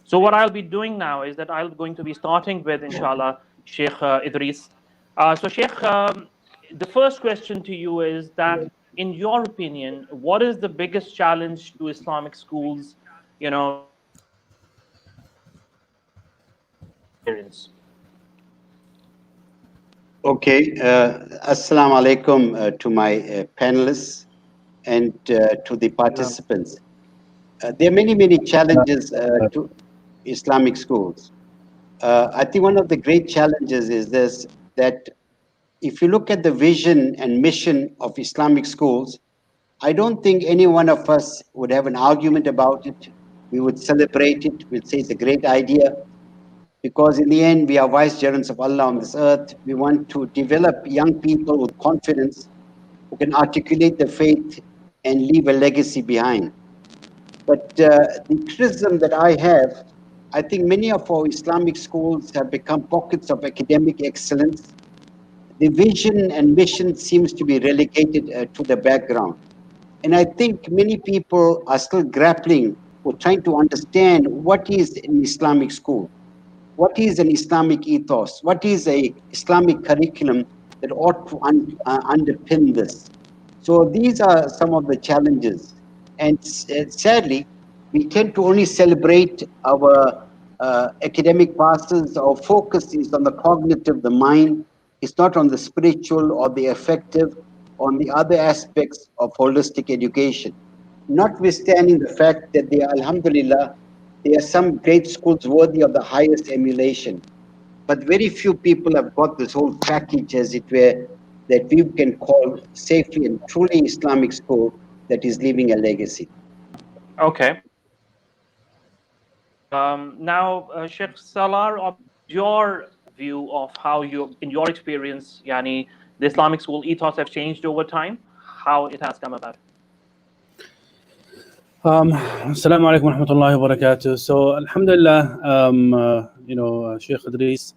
So what I'll be doing now is that I'm going to be starting with, inshallah, Sheikh Idris. So Sheikh, the first question to you is that, in your opinion, what is the biggest challenge to Islamic schools, experience? Okay, Assalamu alaikum to my panelists and to the participants. There are many challenges to Islamic schools. I think one of the great challenges is this, that if you look at the vision and mission of Islamic schools, I don't think any one of us would have an argument about it. We would celebrate it, we'd say it's a great idea, because in the end, we are vicegerents of Allah on this earth. We want to develop young people with confidence who can articulate the faith and leave a legacy behind. But the criticism that I have, I think many of our Islamic schools have become pockets of academic excellence. The vision and mission seems to be relegated to the background. And I think many people are still grappling or trying to understand what is an Islamic school. What is an Islamic ethos? What is a Islamic curriculum that ought to underpin this? So these are some of the challenges. And sadly, we tend to only celebrate our academic passes. Our focus is on the cognitive, the mind. It's not on the spiritual or the affective, on the other aspects of holistic education. Notwithstanding the fact that they are, alhamdulillah, there are some great schools worthy of the highest emulation. But very few people have got this whole package, as it were, that we can call safely and truly Islamic school that is leaving a legacy. Okay. Now, Sheikh Salar, your view of how you, in your experience, yani, the Islamic school ethos have changed over time, how it has come about? Assalamu alaikum wa rahmatullahi wa barakatuh. So, alhamdulillah, Sheikh Idris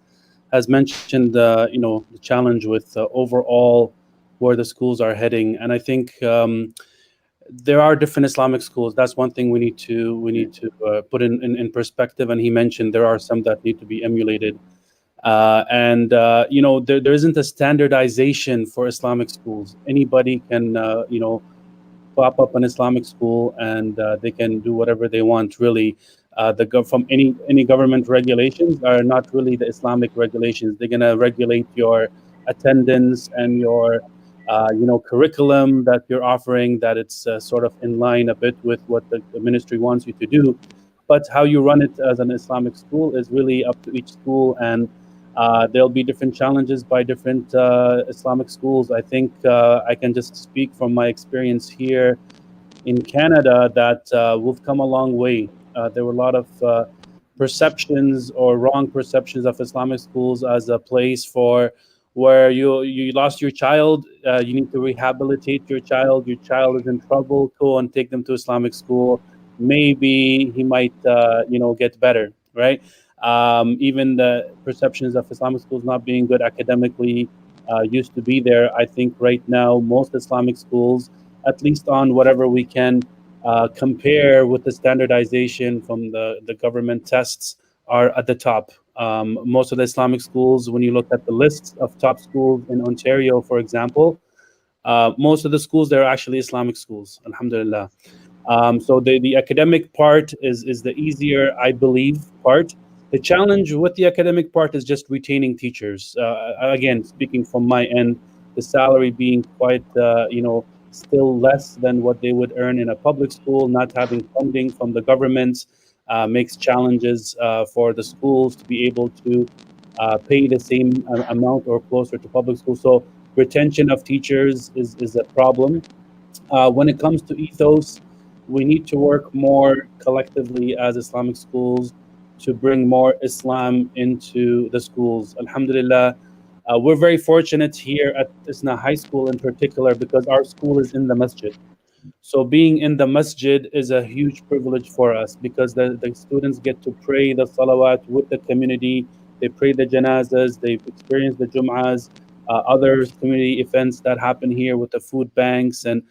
has mentioned, the challenge with overall where the schools are heading, and I think there are different Islamic schools. That's one thing we need to put in perspective. And he mentioned there are some that need to be emulated, and there isn't a standardization for Islamic schools. Anybody can pop up an Islamic school and they can do whatever they want. Really, from any government regulations are not really the Islamic regulations. They're gonna regulate your attendance and your curriculum that you're offering, that it's sort of in line a bit with what the ministry wants you to do. But how you run it as an Islamic school is really up to each school, and there'll be different challenges by different Islamic schools. I think I can just speak from my experience here in Canada that we've come a long way. There were a lot of perceptions or wrong perceptions of Islamic schools as a place for where you lost your child, you need to rehabilitate your child is in trouble, go and take them to Islamic school. Maybe he might get better, right? Even the perceptions of Islamic schools not being good academically used to be there. I think right now most Islamic schools, at least on whatever we can compare with the standardization from the government tests, are at the top. Most of the Islamic schools, when you look at the lists of top schools in Ontario, for example, most of the schools, they're actually Islamic schools, alhamdulillah. So the academic part is the easier, I believe, part. The challenge with the academic part is just retaining teachers. Again, speaking from my end, the salary being quite, still less than what they would earn in a public school, not having funding from the government makes challenges for the schools to be able to pay the same amount or closer to public school. So retention of teachers is a problem. When it comes to ethos, we need to work more collectively as Islamic schools to bring more Islam into the schools. Alhamdulillah, we're very fortunate here at ISNA High School in particular because our school is in the masjid. So being in the masjid is a huge privilege for us because the students get to pray the salawat with the community. They pray the janazas, they've experienced the jum'ahs, other community events that happen here with the food banks and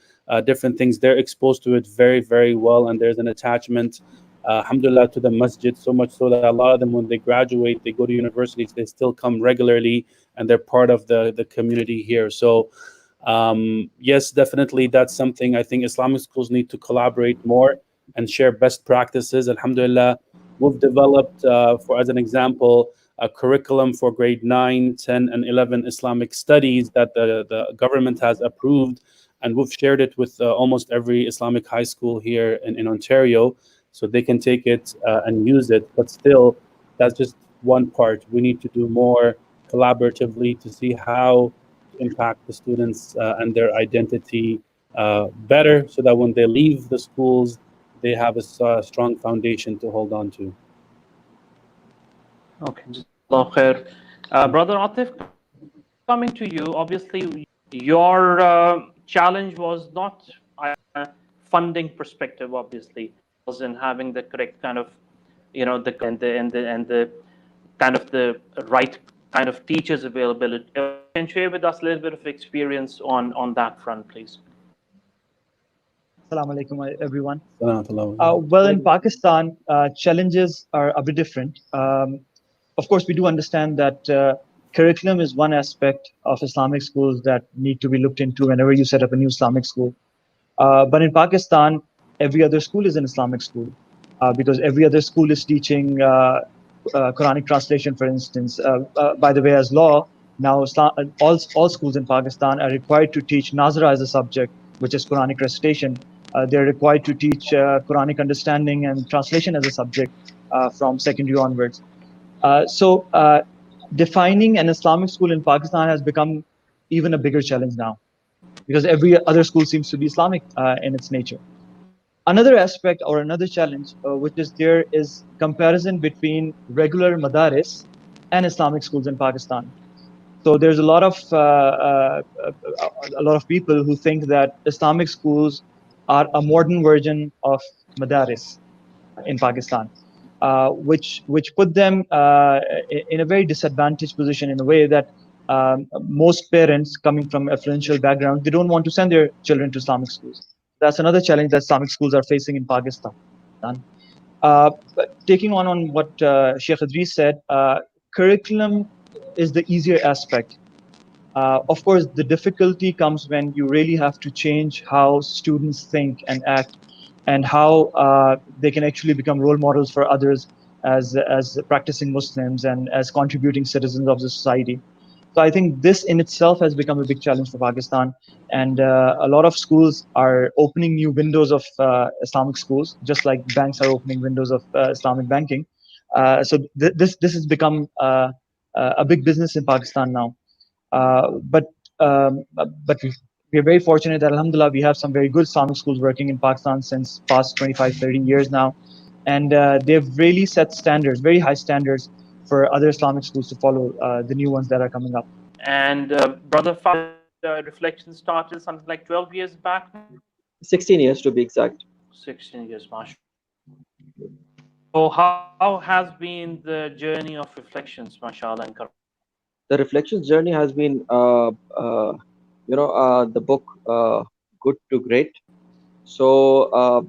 different things. They're exposed to it very, very well, and there's an attachment alhamdulillah, to the masjid, so much so that a lot of them, when they graduate, they go to universities, they still come regularly, and they're part of the community here. So yes, definitely, that's something I think Islamic schools need to collaborate more and share best practices. Alhamdulillah, we've developed, for as an example, a curriculum for grade 9, 10, and 11 Islamic studies that the government has approved, and we've shared it with almost every Islamic high school here in Ontario, so they can take it and use it. But still, that's just one part. We need to do more collaboratively to see how to impact the students and their identity better, so that when they leave the schools, they have a strong foundation to hold on to. Okay, Jazakallah khair. Brother Atif, coming to you, obviously your challenge was not funding perspective, obviously, was in having the correct kind of, the kind of the right kind of teachers availability. Can you share with us a little bit of experience on that front, please? Assalamu alaikum, everyone. Well, Well, in Pakistan, challenges are a bit different. Of course, we do understand that curriculum is one aspect of Islamic schools that need to be looked into whenever you set up a new Islamic school. But in Pakistan, every other school is an Islamic school because every other school is teaching Quranic translation, for instance. By the way, as law, now all schools in Pakistan are required to teach Nazara as a subject, which is Quranic recitation. They're required to teach Quranic understanding and translation as a subject from secondary onwards. So defining an Islamic school in Pakistan has become even a bigger challenge now, because every other school seems to be Islamic in its nature. Another aspect or another challenge which is there is comparison between regular madaris and Islamic schools in Pakistan. So there's a lot of people who think that Islamic schools are a modern version of madaris in Pakistan, which put them in a very disadvantaged position, in a way that most parents coming from affluential backgrounds, they don't want to send their children to Islamic schools. That's another challenge that Islamic schools are facing in Pakistan. But taking on what Sheikh Edris said, curriculum is the easier aspect. Of course, the difficulty comes when you really have to change how students think and act, and how they can actually become role models for others as practicing Muslims and as contributing citizens of the society. So I think this in itself has become a big challenge for Pakistan, and a lot of schools are opening new windows of Islamic schools, just like banks are opening windows of Islamic banking. So this has become a big business in Pakistan now. But we're very fortunate that, alhamdulillah, we have some very good Islamic schools working in Pakistan since past 25, 30 years now. And they've really set standards, very high standards, for other Islamic schools to follow, the new ones that are coming up. And Brother Fahad, reflection started something like 12 years back? 16 years to be exact. 16 years, mashallah. So how has been the journey of reflections, mashallah? The reflections journey has been, the book Good to Great. So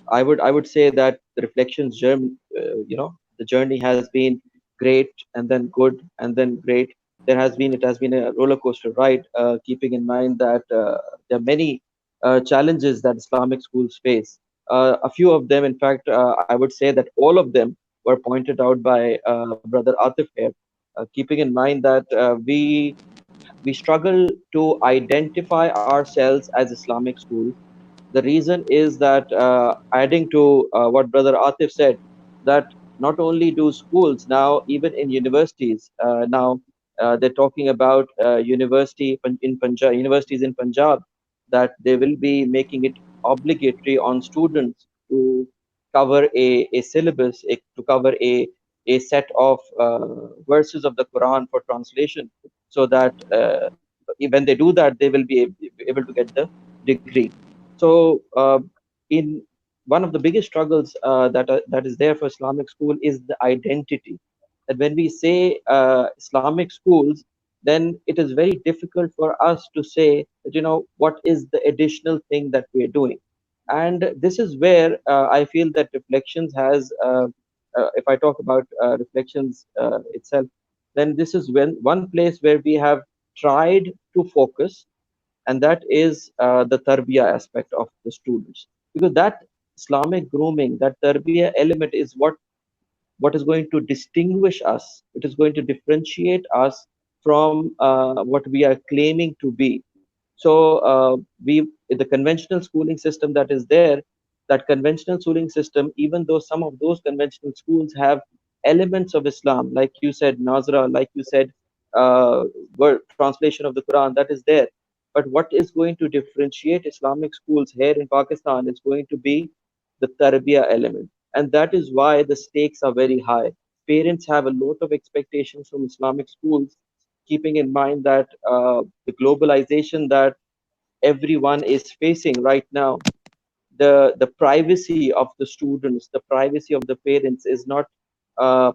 I would say that the reflections journey, the journey has been great, and then good, and then great. It has been a roller coaster ride, keeping in mind that there are many challenges that Islamic schools face. A few of them, in fact, I would say that all of them were pointed out by Brother Atif here. Keeping in mind that we struggle to identify ourselves as Islamic school. The reason is that, adding to what Brother Atif said, that not only do schools now, even in universities now, they're talking about universities in Punjab, that they will be making it obligatory on students to cover a syllabus, to cover a set of verses of the Quran for translation, so that when they do that, they will be able to get the degree. So, in one of the biggest struggles that is there for Islamic school is the identity. That when we say Islamic schools, then it is very difficult for us to say that, what is the additional thing that we are doing. And this is where I feel that Reflections has, if I talk about Reflections itself, then this is one place where we have tried to focus, and that is the tarbiyah aspect of the students, because that Islamic grooming, that tarbiyah element is what is going to distinguish us. It is going to differentiate us from what we are claiming to be. So the conventional schooling system that is there, that conventional schooling system, even though some of those conventional schools have elements of Islam, like you said, Nazra, like you said, word translation of the Quran, that is there. But what is going to differentiate Islamic schools here in Pakistan is going to be the tarbiyah element. And that is why the stakes are very high. Parents have a lot of expectations from Islamic schools, keeping in mind that the globalization that everyone is facing right now, the privacy of the students, the privacy of the parents is not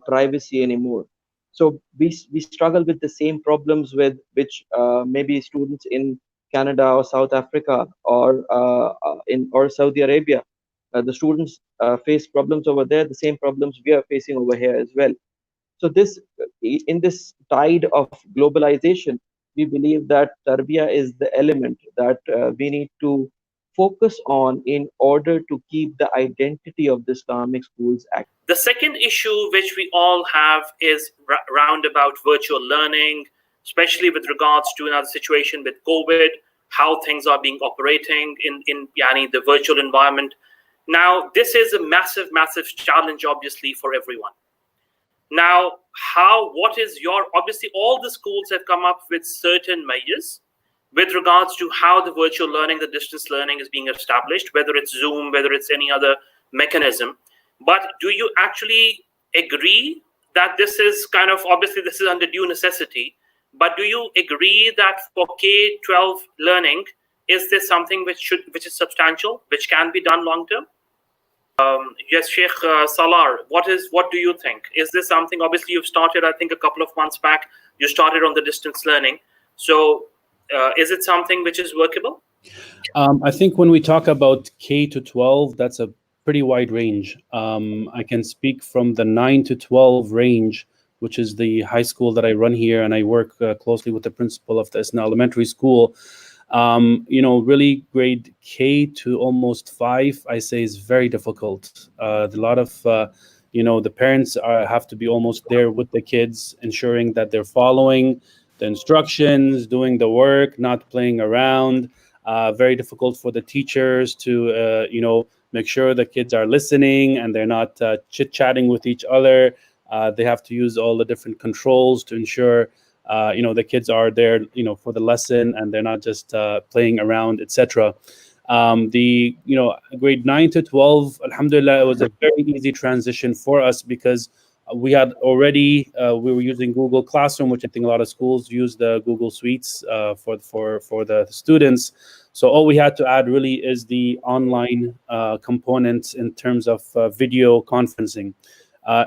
privacy anymore. So we struggle with the same problems with which maybe students in Canada or South Africa or Saudi Arabia, the students face problems over there, the same problems we are facing over here as well. So in this tide of globalization, we believe that tarbiyah is the element that we need to focus on in order to keep the identity of the Islamic schools active. The second issue which we all have is round about virtual learning, especially with regards to another situation with COVID, how things are being operating in the virtual environment. Now, this is a massive, massive challenge, obviously, for everyone. Now, what is obviously all the schools have come up with certain measures with regards to how the virtual learning, the distance learning is being established, whether it's Zoom, whether it's any other mechanism. But do you actually agree that this is kind of, obviously this is under due necessity, but do you agree that for K-12 learning, is this something which is substantial, which can be done long term? Yes, Sheikh Salar, what do you think? Is this something, obviously you've started, I think a couple of months back, you started on the distance learning. So is it something which is workable? I think when we talk about K to 12, that's a pretty wide range. I can speak from the 9 to 12 range, which is the high school that I run here, and I work closely with the principal of the ISNA elementary school. Really grade K to almost 5, I say, is very difficult. A lot of, the parents have to be almost there with the kids, ensuring that they're following the instructions, doing the work, not playing around. Very difficult for the teachers to, make sure the kids are listening and they're not chit-chatting with each other. They have to use all the different controls to ensure the kids are there, for the lesson, and they're not just playing around, etc. The grade 9 to 12, alhamdulillah, it was a very easy transition for us because we had already we were using Google Classroom, which I think a lot of schools use the Google Suites for the students. So all we had to add really is the online components in terms of video conferencing.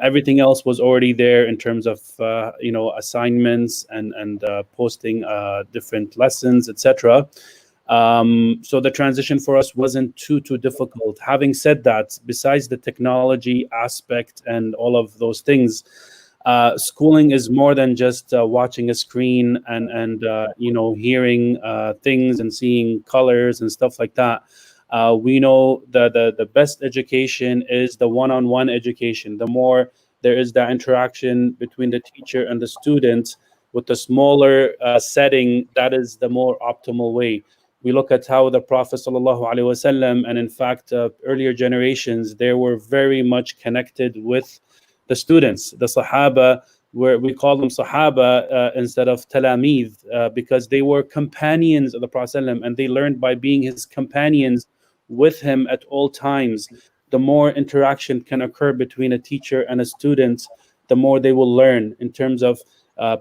Everything else was already there in terms of assignments and posting different lessons, etc. So the transition for us wasn't too difficult. Having said that, besides the technology aspect and all of those things, schooling is more than just watching a screen and hearing things and seeing colors and stuff like that. We know that the best education is the one-on-one education. The more there is that interaction between the teacher and the student with the smaller setting, that is the more optimal way. We look at how the Prophet ﷺ, and in fact earlier generations, they were very much connected with the students. The Sahaba, where we call them Sahaba instead of Talamid, because they were companions of the Prophet ﷺ, and they learned by being his companions with him at all times. The more interaction can occur between a teacher and a student, the more they will learn in terms of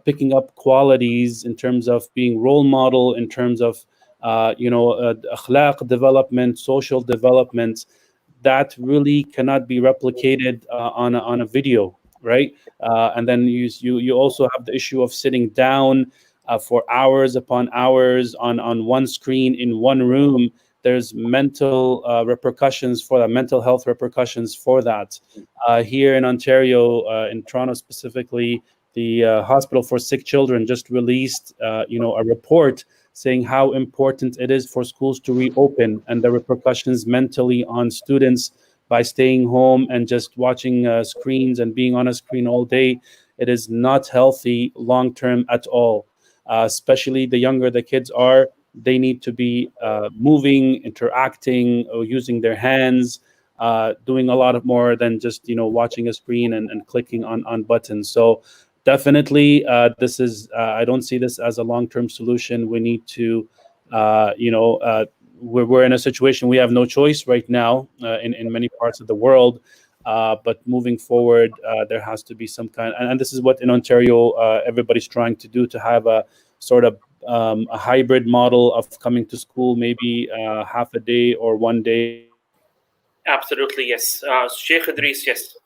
picking up qualities, in terms of being role model, in terms of akhlaq development, social development. That really cannot be replicated on a video, right? And then you also have the issue of sitting down for hours upon hours on one screen in one room. there's mental repercussions for that, mental health repercussions for that. Here in Ontario, in Toronto specifically, the Hospital for Sick Children just released, a report saying how important it is for schools to reopen and the repercussions mentally on students by staying home and just watching screens and being on a screen all day. It is not healthy long term at all. Especially the younger the kids are, they need to be moving, interacting, or using their hands, doing a lot of more than just watching a screen and clicking on buttons. So definitely, this is I don't see this as a long-term solution. We need to, we're in a situation we have no choice right now in many parts of the world. But moving forward, there has to be some kind, and this is what in Ontario everybody's trying to do, to have a sort of a hybrid model of coming to school, maybe half a day or one day. Absolutely, yes. Sheikh Edris, yes.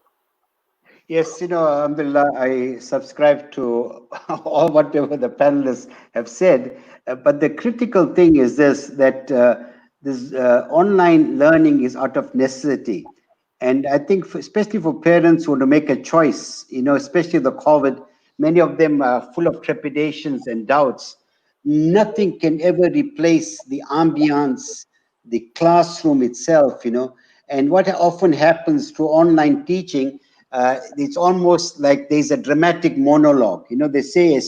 Yes, Alhamdulillah, I subscribe to all whatever the panelists have said. But the critical thing is this, that this online learning is out of necessity. And I think especially for parents who want to make a choice, especially the COVID, many of them are full of trepidations and doubts. Nothing can ever replace the ambience, the classroom itself, And what often happens to online teaching, it's almost like there's a dramatic monologue. They say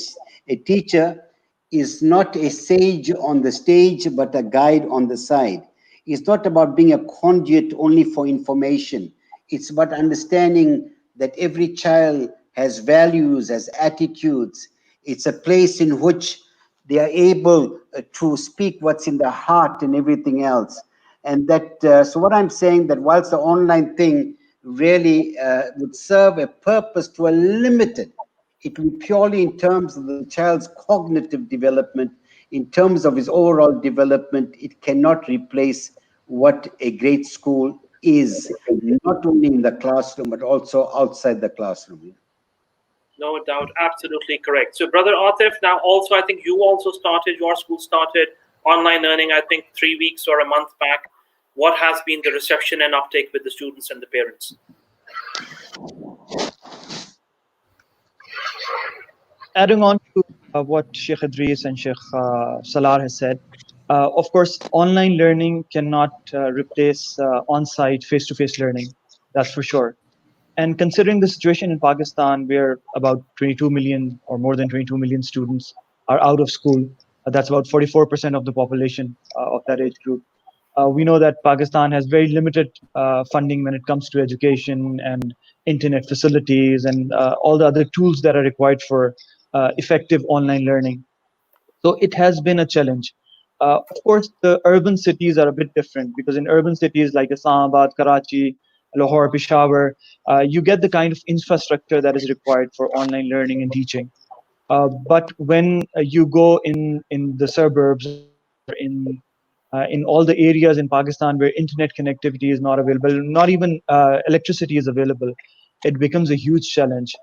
a teacher is not a sage on the stage, but a guide on the side. It's not about being a conduit only for information. It's about understanding that every child has values, has attitudes. It's a place in which they are able to speak what's in their heart and everything else. And that, so what I'm saying, that whilst the online thing really would serve a purpose to a limited, it will be purely in terms of the child's cognitive development, in terms of his overall development. It cannot replace what a great school is, not only in the classroom, but also outside the classroom. No doubt, absolutely correct. So Brother Atif, now also I think you also started, your school started online learning, I think 3 weeks or a month back. What has been the reception and uptake with the students and the parents? Adding on to what Sheikh Edris and Sheikh Salar has said, of course, online learning cannot replace on-site face-to-face learning, that's for sure. And considering the situation in Pakistan, where about 22 million or more than 22 million students are out of school, that's about 44% of the population of that age group. We know that Pakistan has very limited funding when it comes to education and internet facilities and all the other tools that are required for effective online learning. So it has been a challenge. Of course, the urban cities are a bit different, because in urban cities like Islamabad, Karachi, Lahore, Peshawar, you get the kind of infrastructure that is required for online learning and teaching. But when you go in the suburbs, in all the areas in Pakistan where internet connectivity is not available, not even electricity is available, it becomes a huge challenge.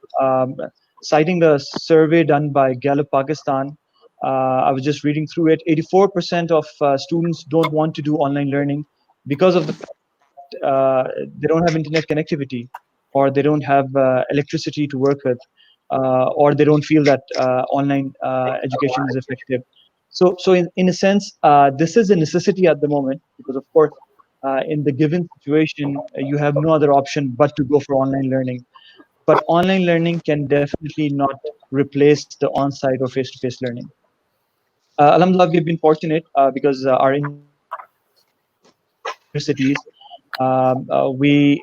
Citing a survey done by Gallup Pakistan, I was just reading through it, 84% of students don't want to do online learning because of the fact that they don't have internet connectivity, or they don't have electricity to work with, or they don't feel that online education is effective. So in a sense, this is a necessity at the moment, because of course, in the given situation, you have no other option but to go for online learning. But online learning can definitely not replace the on-site or face-to-face learning. Alhamdulillah, we've been fortunate because our universities, we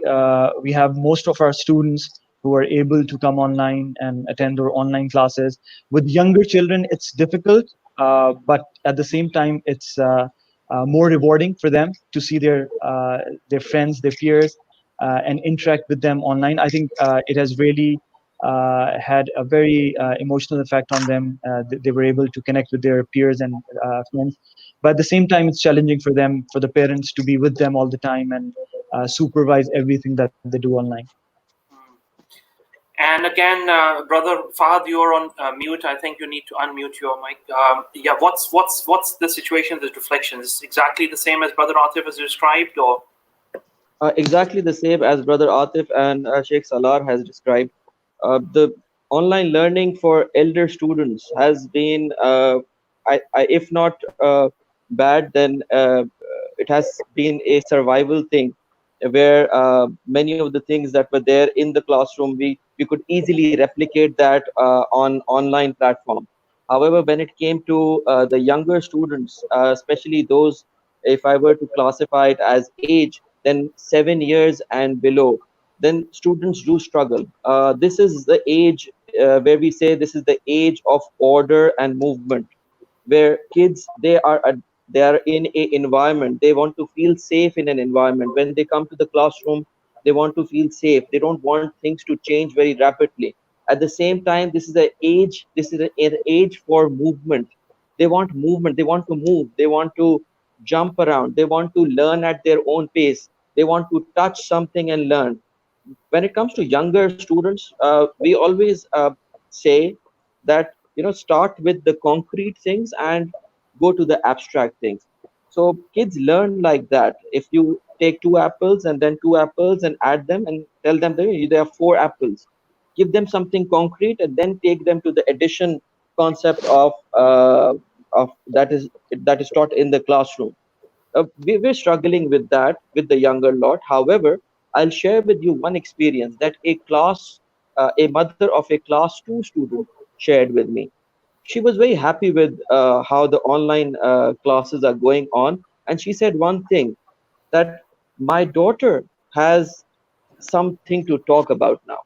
have most of our students who are able to come online and attend our online classes. With younger children, it's difficult, but at the same time, it's more rewarding for them to see their friends, their peers, and interact with them online. I think it has really had a very emotional effect on them. They were able to connect with their peers and friends. But at the same time, it's challenging for them, for the parents, to be with them all the time and supervise everything that they do online. And again, brother Fahad, you're on mute. I think you need to unmute your mic. Yeah, what's the situation with reflections? Is it exactly the same as brother Atif has described, or? Exactly the same as Brother Atif and Sheikh Salar has described. The online learning for elder students has been, if not bad, then it has been a survival thing, where many of the things that were there in the classroom, we could easily replicate that on online platform. However, when it came to the younger students, especially those, if I were to classify it as age, then 7 years and below, then students do struggle. This is the age where we say this is the age of order and movement, where kids, they are in a environment, they want to feel safe in an environment. When they come to the classroom, they want to feel safe, they don't want things to change very rapidly. At the same time, this is an age for movement. They want movement, they want to move, they want to jump around, they want to learn at their own pace, they want to touch something and learn. When it comes to younger students, we always say that, start with the concrete things and go to the abstract things. So kids learn like that. If you take two apples and then two apples and add them and tell them that there are four apples, give them something concrete and then take them to the addition concept of that is taught in the classroom. We're struggling with that with the younger lot. However, I'll share with you one experience that a mother of a class 2 student shared with me. She was very happy with how the online classes are going on, and she said one thing, that my daughter has something to talk about now.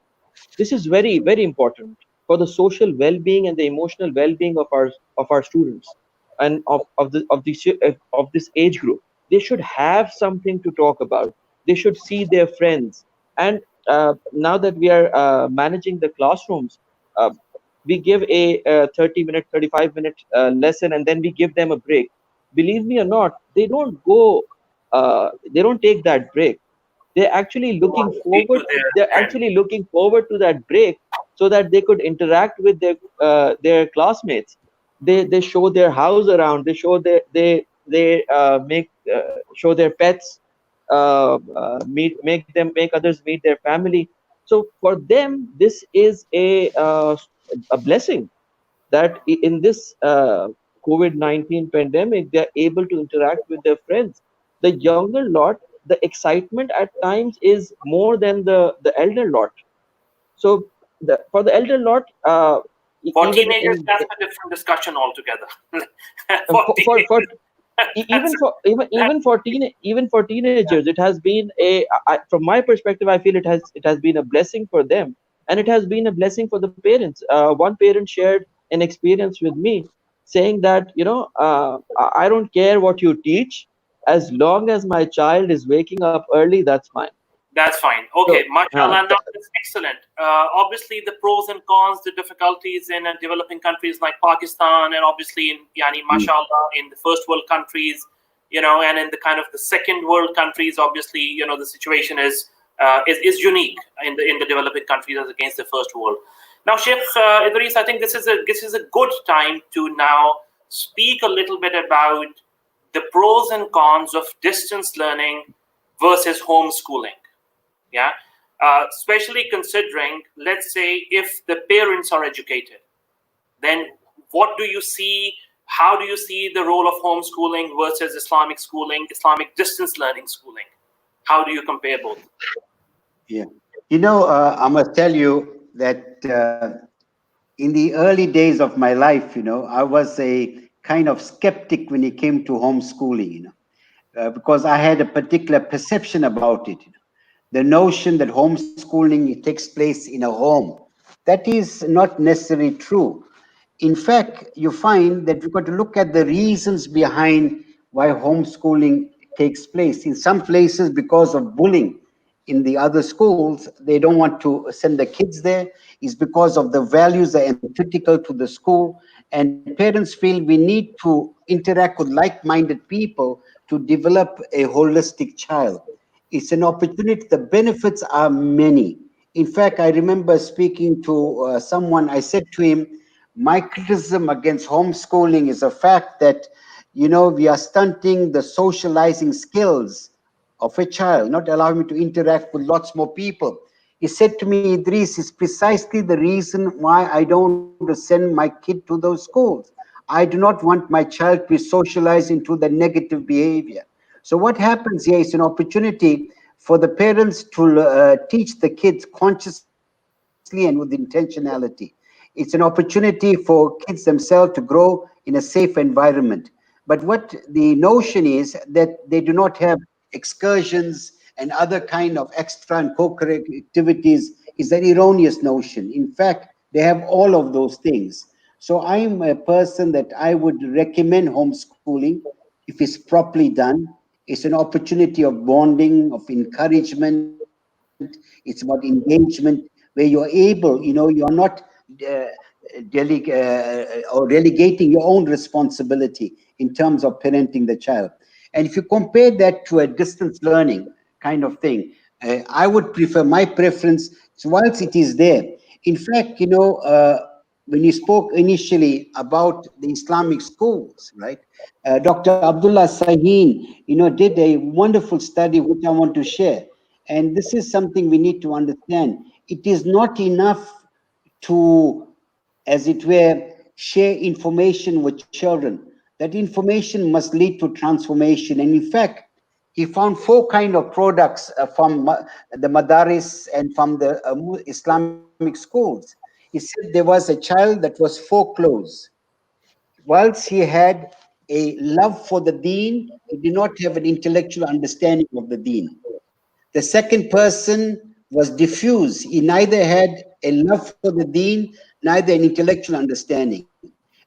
This is very, very important for the social well-being and the emotional well-being of our students, and of this age group. They should have something to talk about. They should see their friends. And now that we are managing the classrooms, uh, we give a 30-minute, 35-minute lesson, and then we give them a break. Believe me or not, they don't take that break. They're actually looking Speak to forward. their They're friend. actually looking forward to that break so that they could interact with their classmates. They show their house around. They show they make show their pets. Make others meet their family. So for them, this is a blessing that in this COVID-19 pandemic, they're able to interact with their friends. The younger lot, the excitement at times is more than the elder lot. So for the elder lot, For even teenagers, in that's a different discussion altogether. for, For for teenagers, that's even for teenagers, it has been from my perspective, I feel it has been a blessing for them, and it has been a blessing for the parents. One parent shared an experience with me, saying that, I don't care what you teach, as long as my child is waking up early, that's fine. That's fine. So Okay, mashallah. Now that's excellent. Obviously, the pros and cons, the difficulties in developing countries like Pakistan, and obviously in mashallah, in the first world countries, and in the kind of the second world countries, obviously, the situation is unique in the developing countries as against the first world. Now, Sheikh Idris, I think this is a good time to now speak a little bit about the pros and cons of distance learning versus homeschooling. Yeah, especially considering, let's say, if the parents are educated, then what do you see? How do you see the role of homeschooling versus Islamic schooling, Islamic distance learning schooling? How do you compare both? Yeah. I must tell you that in the early days of my life, I was a kind of skeptic when it came to homeschooling, because I had a particular perception about it. The notion that homeschooling takes place in a home, that is not necessarily true. In fact, you find that you've got to look at the reasons behind why homeschooling takes place. In some places, because of bullying in the other schools, they don't want to send the kids there. It's because of the values that are antithetical to the school. And parents feel we need to interact with like-minded people to develop a holistic child. It's an opportunity. The benefits are many. In fact, I remember speaking to someone. I said to him, my criticism against homeschooling is the fact that, you know, we are stunting the socializing skills of a child, not allowing me to interact with lots more people. He said to me, Idris, is precisely the reason why I don't send my kid to those schools. I do not want my child to be socialized into the negative behavior. So what happens here is an opportunity for the parents to teach the kids consciously and with intentionality. It's an opportunity for kids themselves to grow in a safe environment. But what the notion is that they do not have excursions and other kind of extra and co-curricular activities is an erroneous notion. In fact, they have all of those things. So I'm a person that I would recommend homeschooling if it's properly done. It's an opportunity of bonding, of encouragement. It's about engagement, where you're able, you know, you're not or relegating your own responsibility in terms of parenting the child. And if you compare that to a distance learning kind of thing, I would prefer, my preference is whilst it is there. In fact, you know, when you spoke initially about the Islamic schools, right? Dr. Abdullah Saheen, you know, did a wonderful study which I want to share. And this is something we need to understand. It is not enough to, as it were, share information with children. That information must lead to transformation. And in fact, he found 4 kind of products from the madaris and from the Islamic schools. He said there was a child that was foreclosed. Whilst he had a love for the deen, he did not have an intellectual understanding of the deen. The second person was diffuse. He neither had a love for the deen, neither an intellectual understanding.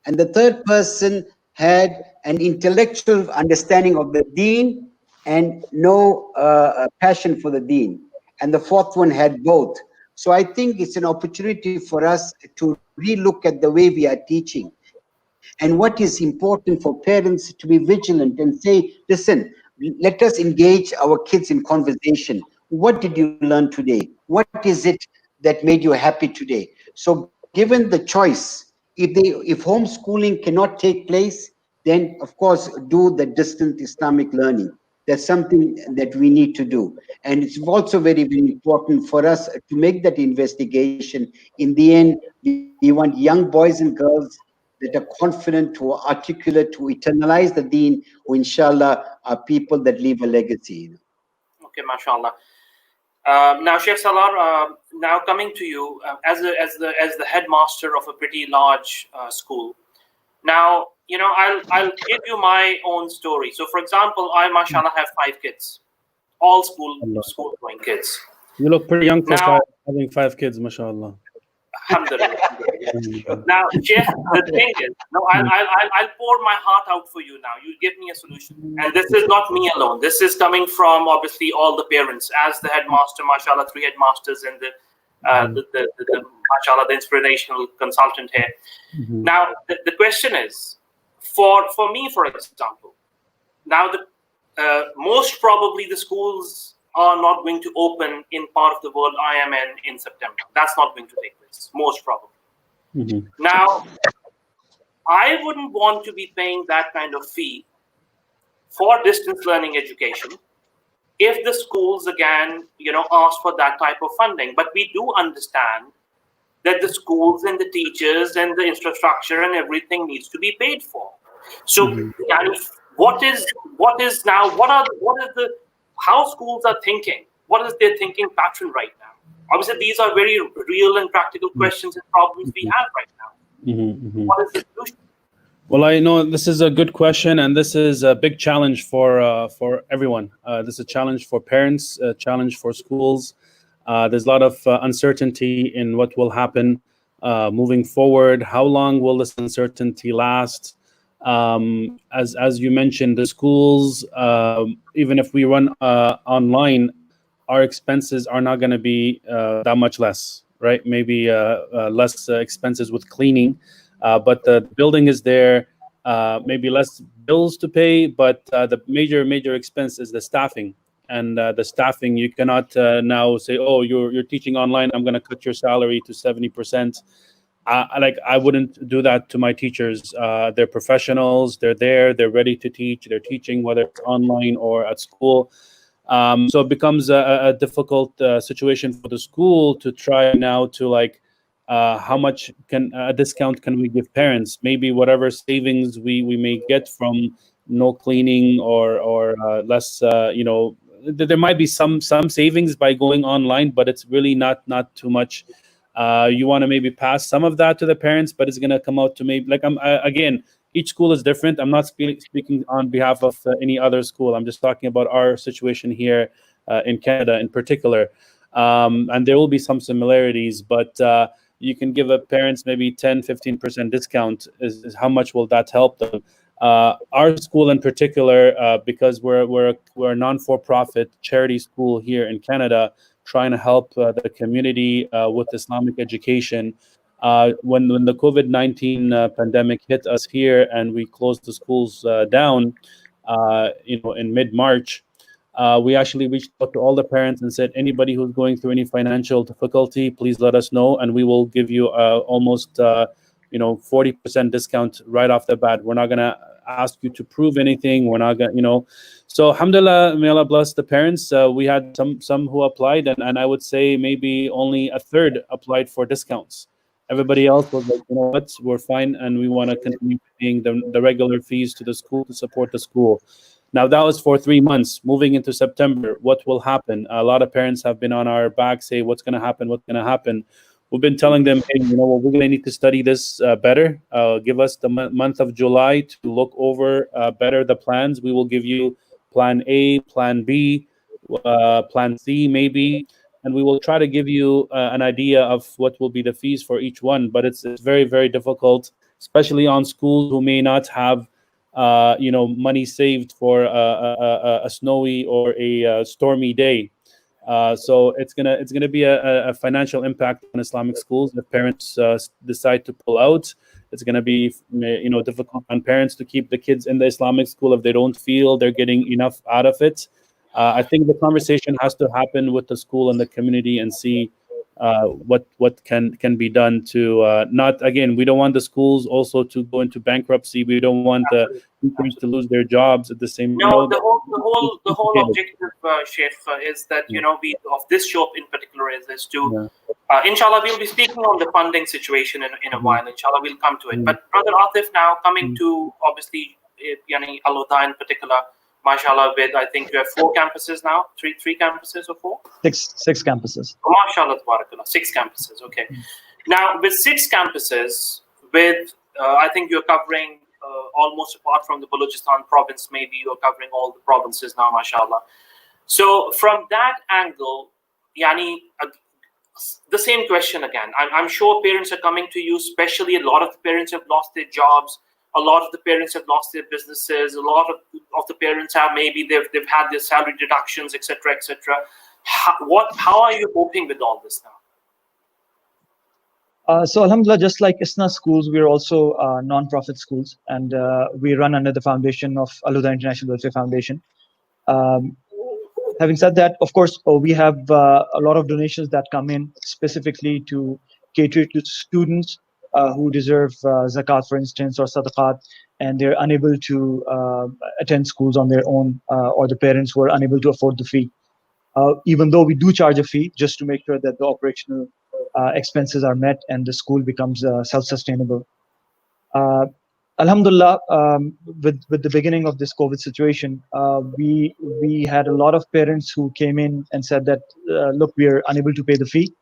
And the third person had an intellectual understanding of the deen and no passion for the deen. And the fourth one had both. So I think it's an opportunity for us to relook at the way we are teaching. And what is important for parents to be vigilant and say, listen, let us engage our kids in conversation. What did you learn today? What is it that made you happy today? So given the choice, if homeschooling cannot take place, then of course do the distant Islamic learning. That's something that we need to do. And it's also very, very important for us to make that investigation. In the end, we want young boys and girls that are confident, who are articulate, who eternalize the deen, who inshallah are people that leave a legacy. Okay, mashallah. Now, Sheikh Salar, now coming to you as the headmaster of a pretty large school. Now, you know, I'll give you my own story. So, for example, I, mashallah, have 5 kids, all school-going kids. You look pretty young for having 5 kids, mashallah. Alhamdulillah. Now, Sheikh, the thing is, no, I'll pour my heart out for you now. You give me a solution. And this is not me alone. This is coming from, obviously, all the parents. As the headmaster, mashallah, 3 headmasters and the mashallah, the inspirational consultant here. Mm-hmm. Now, the question is, for me, for example, now most probably the schools are not going to open in part of the world I am in September. That's not going to take place, most probably. Mm-hmm. Now, I wouldn't want to be paying that kind of fee for distance learning education if the schools, again, you know, ask for that type of funding. But we do understand that the schools and the teachers and the infrastructure and everything needs to be paid for. So, what is how schools are thinking? What is their thinking pattern right now? Obviously, these are very real and practical questions and problems we have right now. Mm-hmm. What is the solution? Well, I know this is a good question, and this is a big challenge for everyone. This is a challenge for parents, a challenge for schools. There's a lot of uncertainty in what will happen moving forward. How long will this uncertainty last? As you mentioned, the schools, even if we run online, our expenses are not going to be that much less, right? Maybe less expenses with cleaning, but the building is there. Maybe less bills to pay, but the major expense is the staffing. and the staffing, you cannot now say, oh, you're teaching online, I'm going to cut your salary to 70%. I wouldn't do that to my teachers. They're professionals. They're there. They're ready to teach. They're teaching, whether it's online or at school. So it becomes a difficult situation for the school to try now to like, how much can a discount can we give parents? Maybe whatever savings we may get from no cleaning or less, there might be some savings by going online, but it's really not too much. You want to maybe pass some of that to the parents, but it's going to come out to maybe like again, each school is different. I'm not speaking on behalf of any other school. I'm just talking about our situation here in Canada in particular. And there will be some similarities, but you can give a parents maybe 10-15% discount. Is how much will that help them? Our school in particular, because we're a non-for-profit charity school here in Canada, trying to help the community with Islamic education. When the COVID-19 pandemic hit us here and we closed the schools down, in mid-March, we actually reached out to all the parents and said, anybody who's going through any financial difficulty, please let us know, and we will give you almost 40% discount right off the bat. We're not gonna ask you to prove anything. We're not gonna, So alhamdulillah, may Allah bless the parents. We had some who applied, and I would say maybe only a third applied for discounts. Everybody else was like, what, we're fine, and we want to continue paying the regular fees to the school to support the school. Now that was for 3 months. Moving into September, what will happen? A lot of parents have been on our back, say, what's going to happen? What's going to happen? We've been telling them, hey, we're going to need to study this better. Give us the month of July to look over better the plans. We will give you plan A, plan B, plan C maybe, and we will try to give you an idea of what will be the fees for each one. But it's very, very difficult, especially on schools who may not have money saved for a snowy or a stormy day. So it's gonna be a financial impact on Islamic schools if parents decide to pull out. It's gonna be difficult on parents to keep the kids in the Islamic school if they don't feel they're getting enough out of it. I think the conversation has to happen with the school and the community and see what can be done to not, again, we don't want the schools also to go into bankruptcy. We don't want the teachers to lose their jobs at the same. No, the whole objective, Sheikh, is that we of this show in particular is to inshallah we'll be speaking on the funding situation in a while. Inshallah we'll come to it. But Brother Atif, now coming to obviously Alhuda in particular. MashaAllah, with I think you have 4 campuses now, three campuses or 4? Six campuses. Oh, MashaAllah, tabarakallah, 6 campuses. Okay. Now with 6 campuses, with I think you're covering almost, apart from the Balochistan province, maybe you're covering all the provinces now, MashaAllah. So from that angle, the same question again. I'm sure parents are coming to you, especially a lot of the parents have lost their jobs. A lot of the parents have lost their businesses. A lot of the parents have maybe they've had their salary deductions, etc., etc. How are you coping with all this now? So alhamdulillah, just like ISNA schools, we're also non-profit schools, and we run under the foundation of Alhuda International Welfare Foundation. Having said that, of course, we have a lot of donations that come in specifically to cater to students who deserve zakat, for instance, or sadaqat, and they're unable to attend schools on their own, or the parents who are unable to afford the fee. Even though we do charge a fee, just to make sure that the operational expenses are met and the school becomes self-sustainable. Alhamdulillah, with the beginning of this COVID situation, we had a lot of parents who came in and said that, look, we are unable to pay the fee.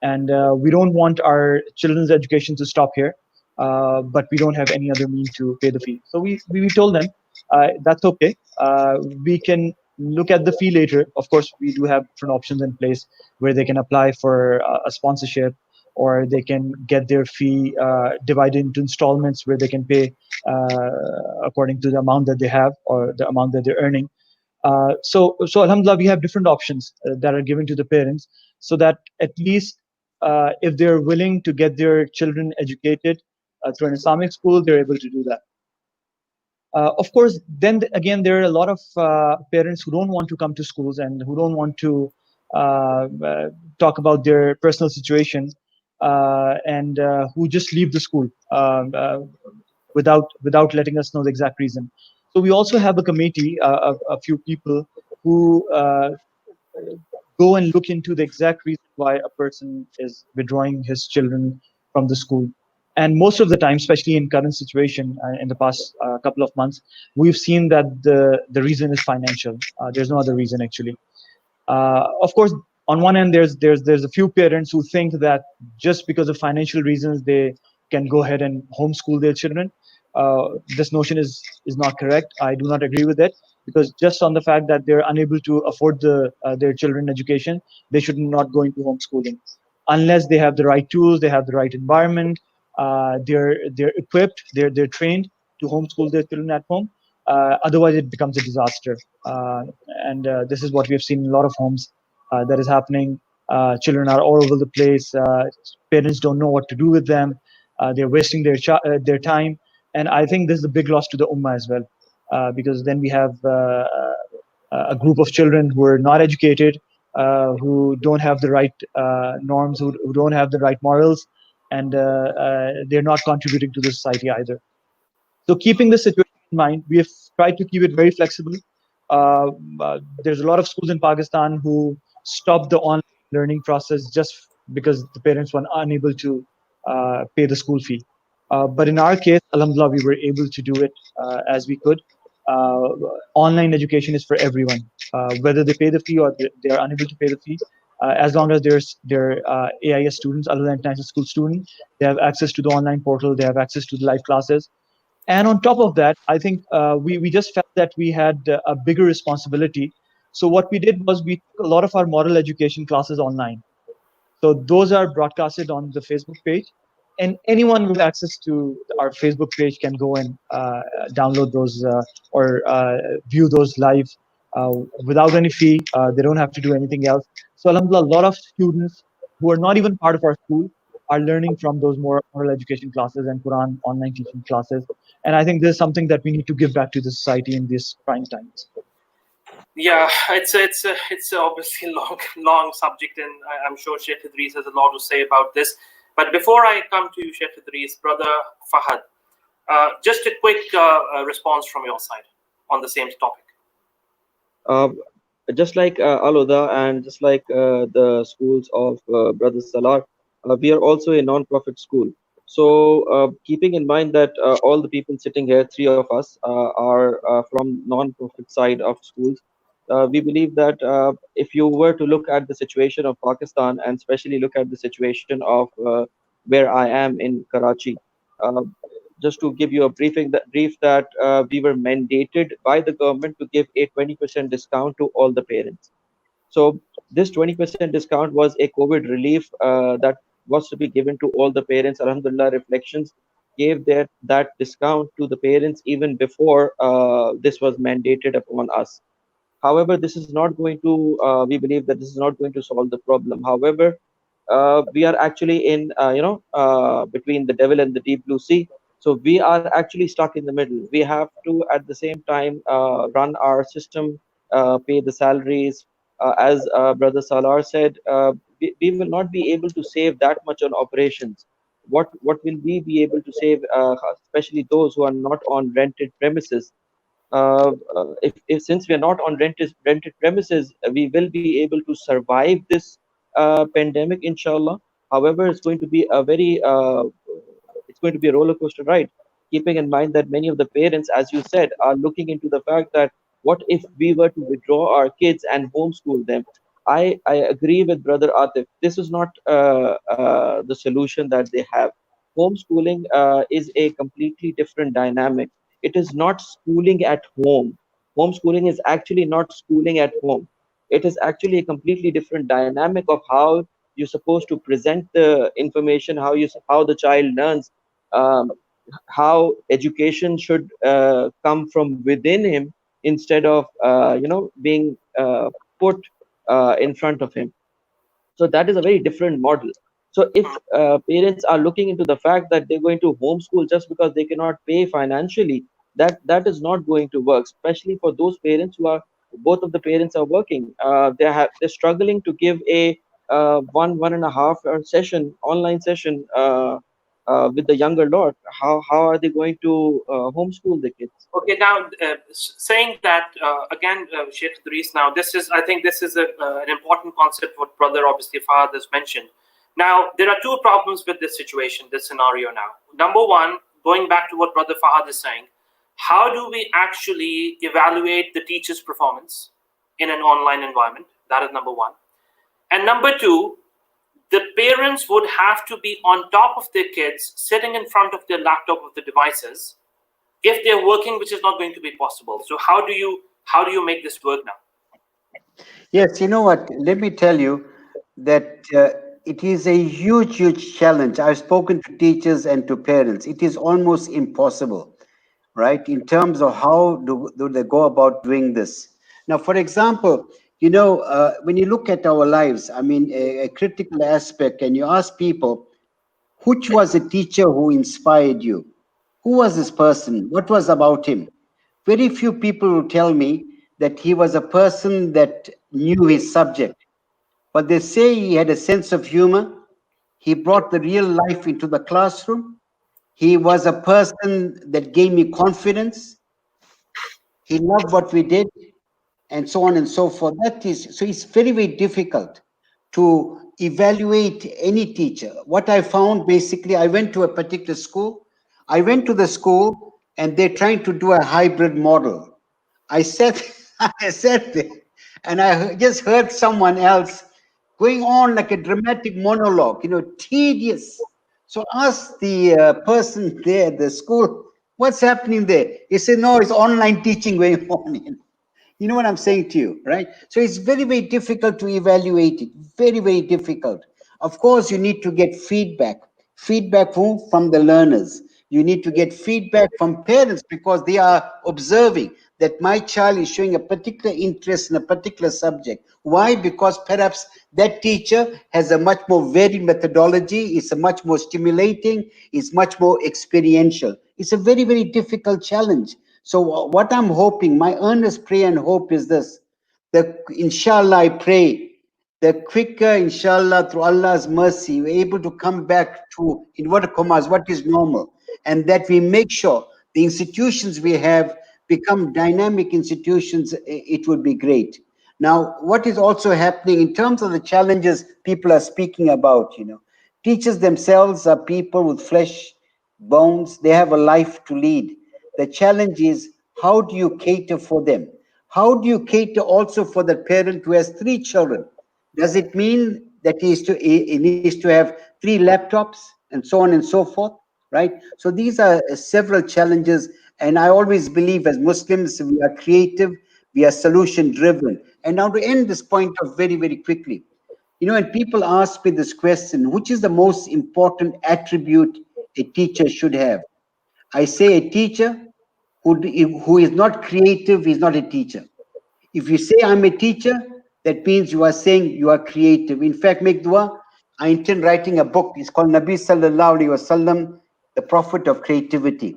And we don't want our children's education to stop here, but we don't have any other means to pay the fee. So we told them, that's okay. We can look at the fee later. Of course, we do have different options in place where they can apply for a sponsorship, or they can get their fee divided into installments where they can pay according to the amount that they have or the amount that they're earning. So alhamdulillah, we have different options that are given to the parents, so that at least if they're willing to get their children educated through an Islamic school, they're able to do that. Of course, then again, there are a lot of parents who don't want to come to schools and who don't want to talk about their personal situation, and who just leave the school without letting us know the exact reason. So we also have a committee, a few people who go and look into the exact reason why a person is withdrawing his children from the school. And most of the time, especially in current situation, in the past couple of months, we've seen that the reason is financial. There's no other reason actually. Of course, on one end, there's a few parents who think that just because of financial reasons they can go ahead and homeschool their children. This notion is not correct. I do not agree with it, because just on the fact that they're unable to afford their children education, they should not go into homeschooling unless they have the right tools, they have the right environment, they're equipped, they're trained to homeschool their children at home. Otherwise, it becomes a disaster. And this is what we have seen in a lot of homes that is happening. Children are all over the place. Parents don't know what to do with them. They're wasting their time. And I think this is a big loss to the ummah as well, because then we have a group of children who are not educated, who don't have the right norms, who don't have the right morals, and they're not contributing to the society either. So keeping the situation in mind, we have tried to keep it very flexible. There's a lot of schools in Pakistan who stopped the online learning process just because the parents were unable to pay the school fee. But in our case, alhamdulillah, we were able to do it as we could. Uh, Online education is for everyone, whether they pay the fee or they are unable to pay the fee. As long as they're AIS students, other than international school students, they have access to the online portal, they have access to the live classes. And on top of that, I think we just felt that we had a bigger responsibility. So what we did was we took a lot of our moral education classes online. So those are broadcasted on the Facebook page, and anyone with access to our Facebook page can go and download those or view those live without any fee. They don't have to do anything else. So alhamdulillah, a lot of students who are not even part of our school are learning from those moral education classes and Quran online teaching classes. And I think this is something that we need to give back to the society in these trying times. Yeah, it's obviously a long subject, and I'm sure Sheikh Idris has a lot to say about this. But before I come to you, Sheikh Idris, brother Fahad, just a quick response from your side on the same topic. Just like Alhuda and just like the schools of Brother Salar, we are also a non-profit school. So keeping in mind that all the people sitting here, three of us, are from non-profit side of schools, we believe that if you were to look at the situation of Pakistan and especially look at the situation of where I am in Karachi, uh, just to give you a brief that we were mandated by the government to give a 20% discount to all the parents. So this 20% discount was a COVID relief that was to be given to all the parents. Alhamdulillah, Reflections gave that discount to the parents even before this was mandated upon us. However, this is not going to, we believe that this is not going to solve the problem. However, we are actually in, between the devil and the deep blue sea. So we are actually stuck in the middle. We have to, at the same time, run our system, pay the salaries. As Brother Salar said, we will not be able to save that much on operations. What will we be able to save, especially those who are not on rented premises? If since we are not on rented premises, we will be able to survive this pandemic, inshallah. However, it's going to be a roller coaster ride, keeping in mind that many of the parents, as you said, are looking into the fact that what if we were to withdraw our kids and homeschool them? I agree with Brother Atif. This is not the solution that they have. Homeschooling is a completely different dynamic. It is not schooling at home. Homeschooling is actually not schooling at home. It is actually a completely different dynamic of how you're supposed to present the information, how the child learns, um, how education should come from within him instead of being put in front of him. So that is a very different model. So if parents are looking into the fact that they're going to homeschool just because they cannot pay financially, that is not going to work, especially for those parents who are, both of the parents are working. They're struggling to give a 1.5 hour session, online session, with the younger lot. How are they going to homeschool the kids? Okay, now saying that again, Sheikh Idris. Now, I think this is an important concept. What brother obviously Fahad has mentioned. Now, there are two problems with this situation, this scenario. Now, number one, going back to what brother Fahad is saying, how do we actually evaluate the teacher's performance in an online environment? That is number one. And number two, the parents would have to be on top of their kids, sitting in front of their laptop of the devices, if they're working, which is not going to be possible. So how do you make this work now? Yes, you know what? Let me tell you that it is a huge challenge. I've spoken to teachers and to parents. It is almost impossible, right? In terms of how do they go about doing this. Now, for example, you know, when you look at our lives, I mean, a critical aspect, and you ask people, which was a teacher who inspired you? Who was this person? What was about him? Very few people will tell me that he was a person that knew his subject. But they say he had a sense of humor. He brought the real life into the classroom. He was a person that gave me confidence. He loved what we did, and so on and so forth. So it's very difficult to evaluate any teacher. What I found, basically, I went to a particular school. I went to the school and they're trying to do a hybrid model. I sat there and I just heard someone else going on like a dramatic monologue, you know, tedious. So ask the person there at the school, what's happening there? He said, no, it's online teaching going on. You know what I'm saying to you, right? So it's very difficult to evaluate it. Very difficult. Of course, you need to get feedback. Feedback from the learners. You need to get feedback from parents because they are observing that my child is showing a particular interest in a particular subject. Why? Because perhaps that teacher has a much more varied methodology, it's a much more stimulating, it's much more experiential. It's a very difficult challenge. So what I'm hoping, my earnest prayer and hope is this, that inshallah I pray, the quicker, inshallah, through Allah's mercy, we're able to come back to, in inverted commas, what is normal, and that we make sure the institutions we have become dynamic institutions, it would be great. Now, what is also happening in terms of the challenges people are speaking about, you know, teachers themselves are people with flesh, bones, they have a life to lead. The challenge is, how do you cater for them? How do you cater also for the parent who has 3 children? Does it mean that he needs to have 3 laptops and so on and so forth, right? So these are several challenges, and I always believe as Muslims, we are creative, we are solution driven. And now to end this point off very quickly, you know, when people ask me this question, which is the most important attribute a teacher should have? I say a teacher who is not creative is not a teacher. If you say I'm a teacher, that means you are saying you are creative. In fact, make dua. I intend writing a book. It's called Nabi Sallallahu Alaihi Wasallam, the Prophet of Creativity.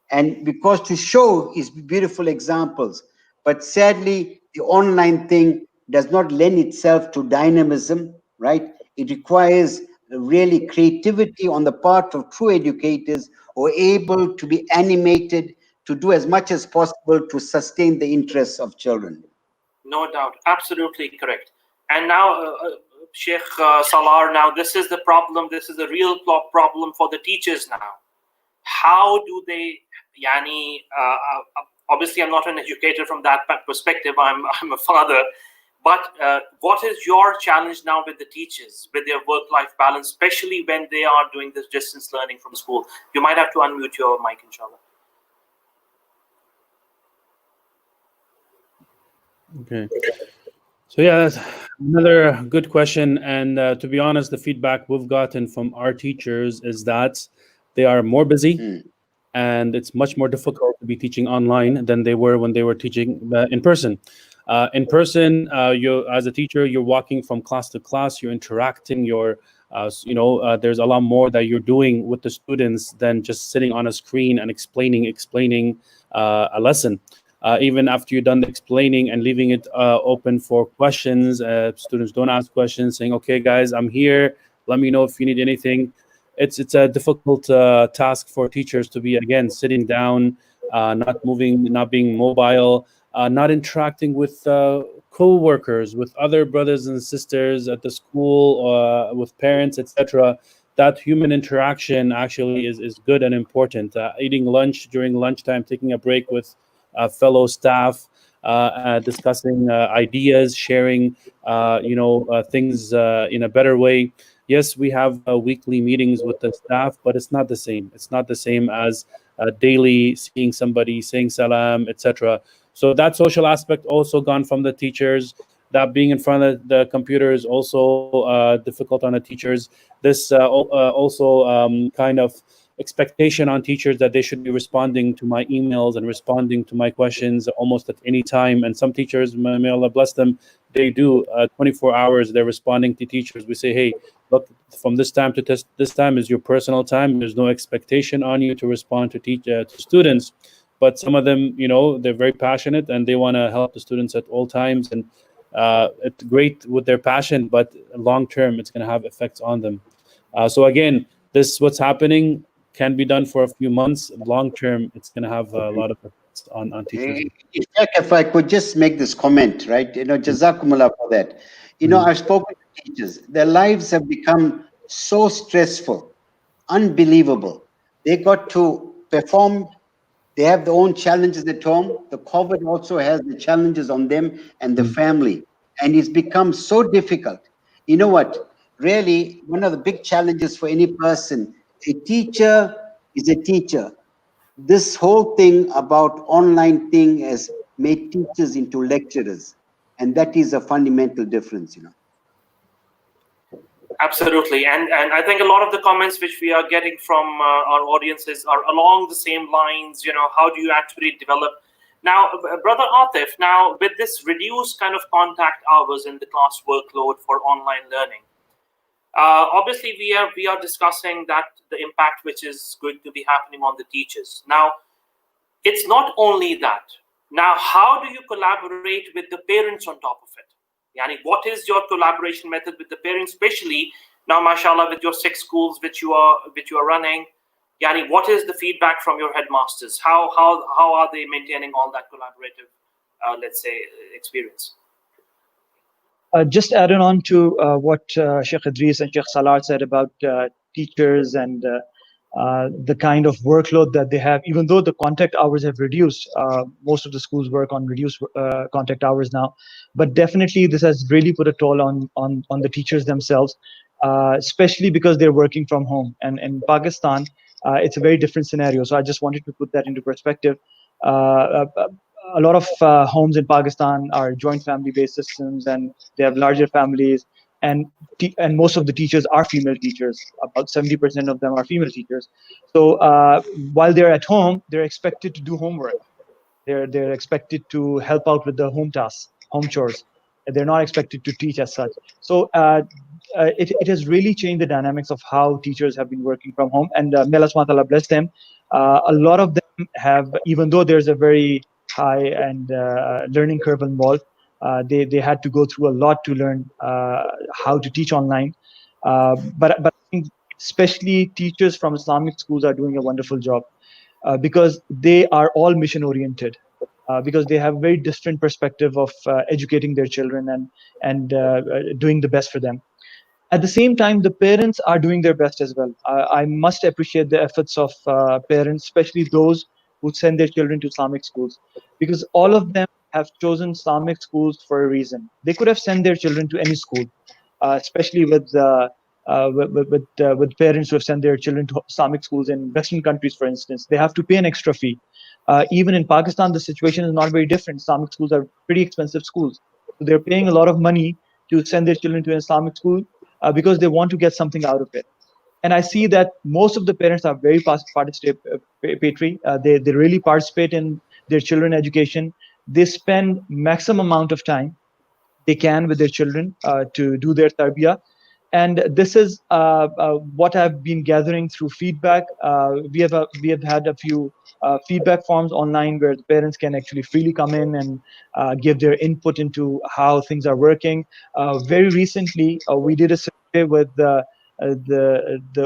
And because to show his beautiful examples, but sadly, the online thing does not lend itself to dynamism, right? It requires really creativity on the part of true educators who are able to be animated to do as much as possible to sustain the interests of children. No doubt, absolutely correct. And now, Sheikh Salar, now this is the problem, this is a real problem for the teachers now. How do they, obviously I'm not an educator from that perspective, I'm a father, but what is your challenge now with the teachers, with their work-life balance, especially when they are doing this distance learning from school? You might have to unmute your mic, inshallah. Okay. So yeah, that's another good question. And to be honest, the feedback we've gotten from our teachers is that they are more busy and it's much more difficult to be teaching online than they were when they were teaching in person. You as a teacher, you're walking from class to class, you're interacting, there's a lot more that you're doing with the students than just sitting on a screen and explaining a lesson. Even after you're done explaining and leaving it open for questions, students don't ask questions, saying, okay, guys, I'm here. Let me know if you need anything. It's a difficult task for teachers to be, again, sitting down, not moving, not being mobile, not interacting with co-workers, with other brothers and sisters at the school, with parents, etc. That human interaction actually is good and important. Eating lunch during lunchtime, taking a break with fellow staff, discussing ideas, sharing, things in a better way. Yes, we have weekly meetings with the staff, but it's not the same. It's not the same as daily seeing somebody, saying salam, etc. So that social aspect also gone from the teachers. That being in front of the computer is also difficult on the teachers. This also kind of expectation on teachers that they should be responding to my emails and responding to my questions almost at any time. And some teachers, may Allah bless them, they do 24 hours. They're responding to teachers. We say, hey, look, from this time to this time is your personal time. There's no expectation on you to respond to students. But some of them, they're very passionate and they want to help the students at all times. And it's great with their passion, but long term, it's going to have effects on them. So again, this what's happening can be done for a few months. Long term, it's going to have a lot of effects on teachers. If I could just make this comment, right? Jazakumullah for that. I've spoken to teachers. Their lives have become so stressful, unbelievable. They got to perform. They have their own challenges at home. The COVID also has the challenges on them and the family. And it's become so difficult. You know what? Really, one of the big challenges for any person, a teacher is a teacher. This whole thing about online thing has made teachers into lecturers. And that is a fundamental difference, Absolutely. And I think a lot of the comments which we are getting from our audiences are along the same lines. How do you actually develop? Now, Brother Atif, now with this reduced kind of contact hours in the class workload for online learning, obviously we are discussing that the impact which is going to be happening on the teachers. Now, it's not only that. Now, how do you collaborate with the parents on top of it? Yani, what is your collaboration method with the parents, especially now, mashallah, with your 6 schools which you are running? Yani, what is the feedback from your headmasters? How are they maintaining all that collaborative, let's say, experience? Just adding on to what Sheikh Edris and Sheikh Salar said about teachers and the kind of workload that they have, even though the contact hours have reduced, most of the schools work on reduced contact hours now, but definitely this has really put a toll on the teachers themselves, especially because they're working from home. And in Pakistan, it's a very different scenario. So I just wanted to put that into perspective. A lot of homes in Pakistan are joint family-based systems, and they have larger families. And most of the teachers are female teachers. About 70% of them are female teachers. So while they're at home, they're expected to do homework. They're expected to help out with the home tasks, home chores. They're not expected to teach as such. So it has really changed the dynamics of how teachers have been working from home. And may Allah subhanahu wa ta'ala bless them. A lot of them have, even though there's a very high and learning curve involved, they had to go through a lot to learn how to teach online. But I think especially teachers from Islamic schools are doing a wonderful job because they are all mission oriented. Because they have very different perspective of educating their children and doing the best for them. At the same time, the parents are doing their best as well. I must appreciate the efforts of parents, especially those who send their children to Islamic schools, because all of them have chosen Islamic schools for a reason. They could have sent their children to any school, especially with parents who have sent their children to Islamic schools in Western countries, for instance. They have to pay an extra fee. Even in Pakistan, the situation is not very different. Islamic schools are pretty expensive schools. So they're paying a lot of money to send their children to an Islamic school because they want to get something out of it. And I see that most of the parents are very participatory. They really participate in their children's education. They spend maximum amount of time they can with their children to do their tarbiyah. And this is what I've been gathering through feedback. We have had a few feedback forms online where the parents can actually freely come in and give their input into how things are working. Very recently, we did a survey with the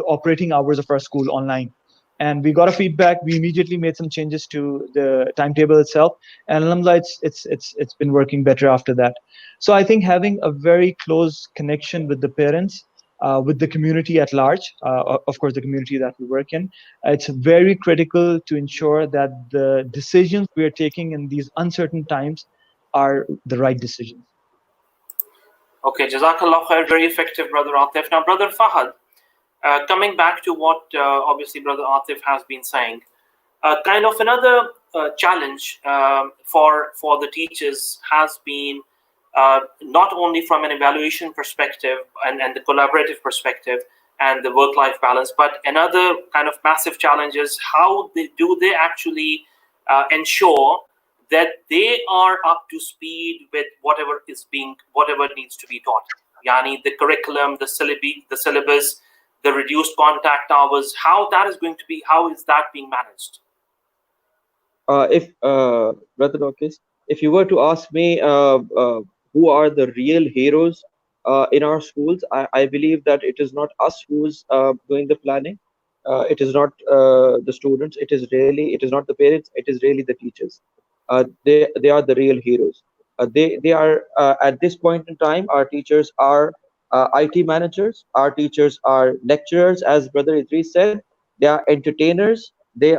operating hours of our school online, and we got a feedback. We immediately made some changes to the timetable itself, and alhamdulillah, it's been working better after that. So I think having a very close connection with the parents, with the community at large, of course, the community that we work in, it's very critical to ensure that the decisions we are taking in these uncertain times are the right decisions. Okay, Jazakallah khair, very effective, Brother Atif. Now, Brother Fahad, coming back to what obviously Brother Atif has been saying, kind of another challenge for the teachers has been not only from an evaluation perspective and the collaborative perspective and the work-life balance, but another kind of massive challenge is how do they actually ensure that they are up to speed with whatever needs to be taught. Yani the curriculum, the syllabus, the reduced contact hours, how is that being managed? Brother Orkis, if you were to ask me who are the real heroes in our schools, I believe that it is not us who's doing the planning. It is not the students. It is not the parents. It is really the teachers. They are the real heroes. They are at this point in time. Our teachers are IT managers. Our teachers are lecturers, as Brother Idris said. They are entertainers. They're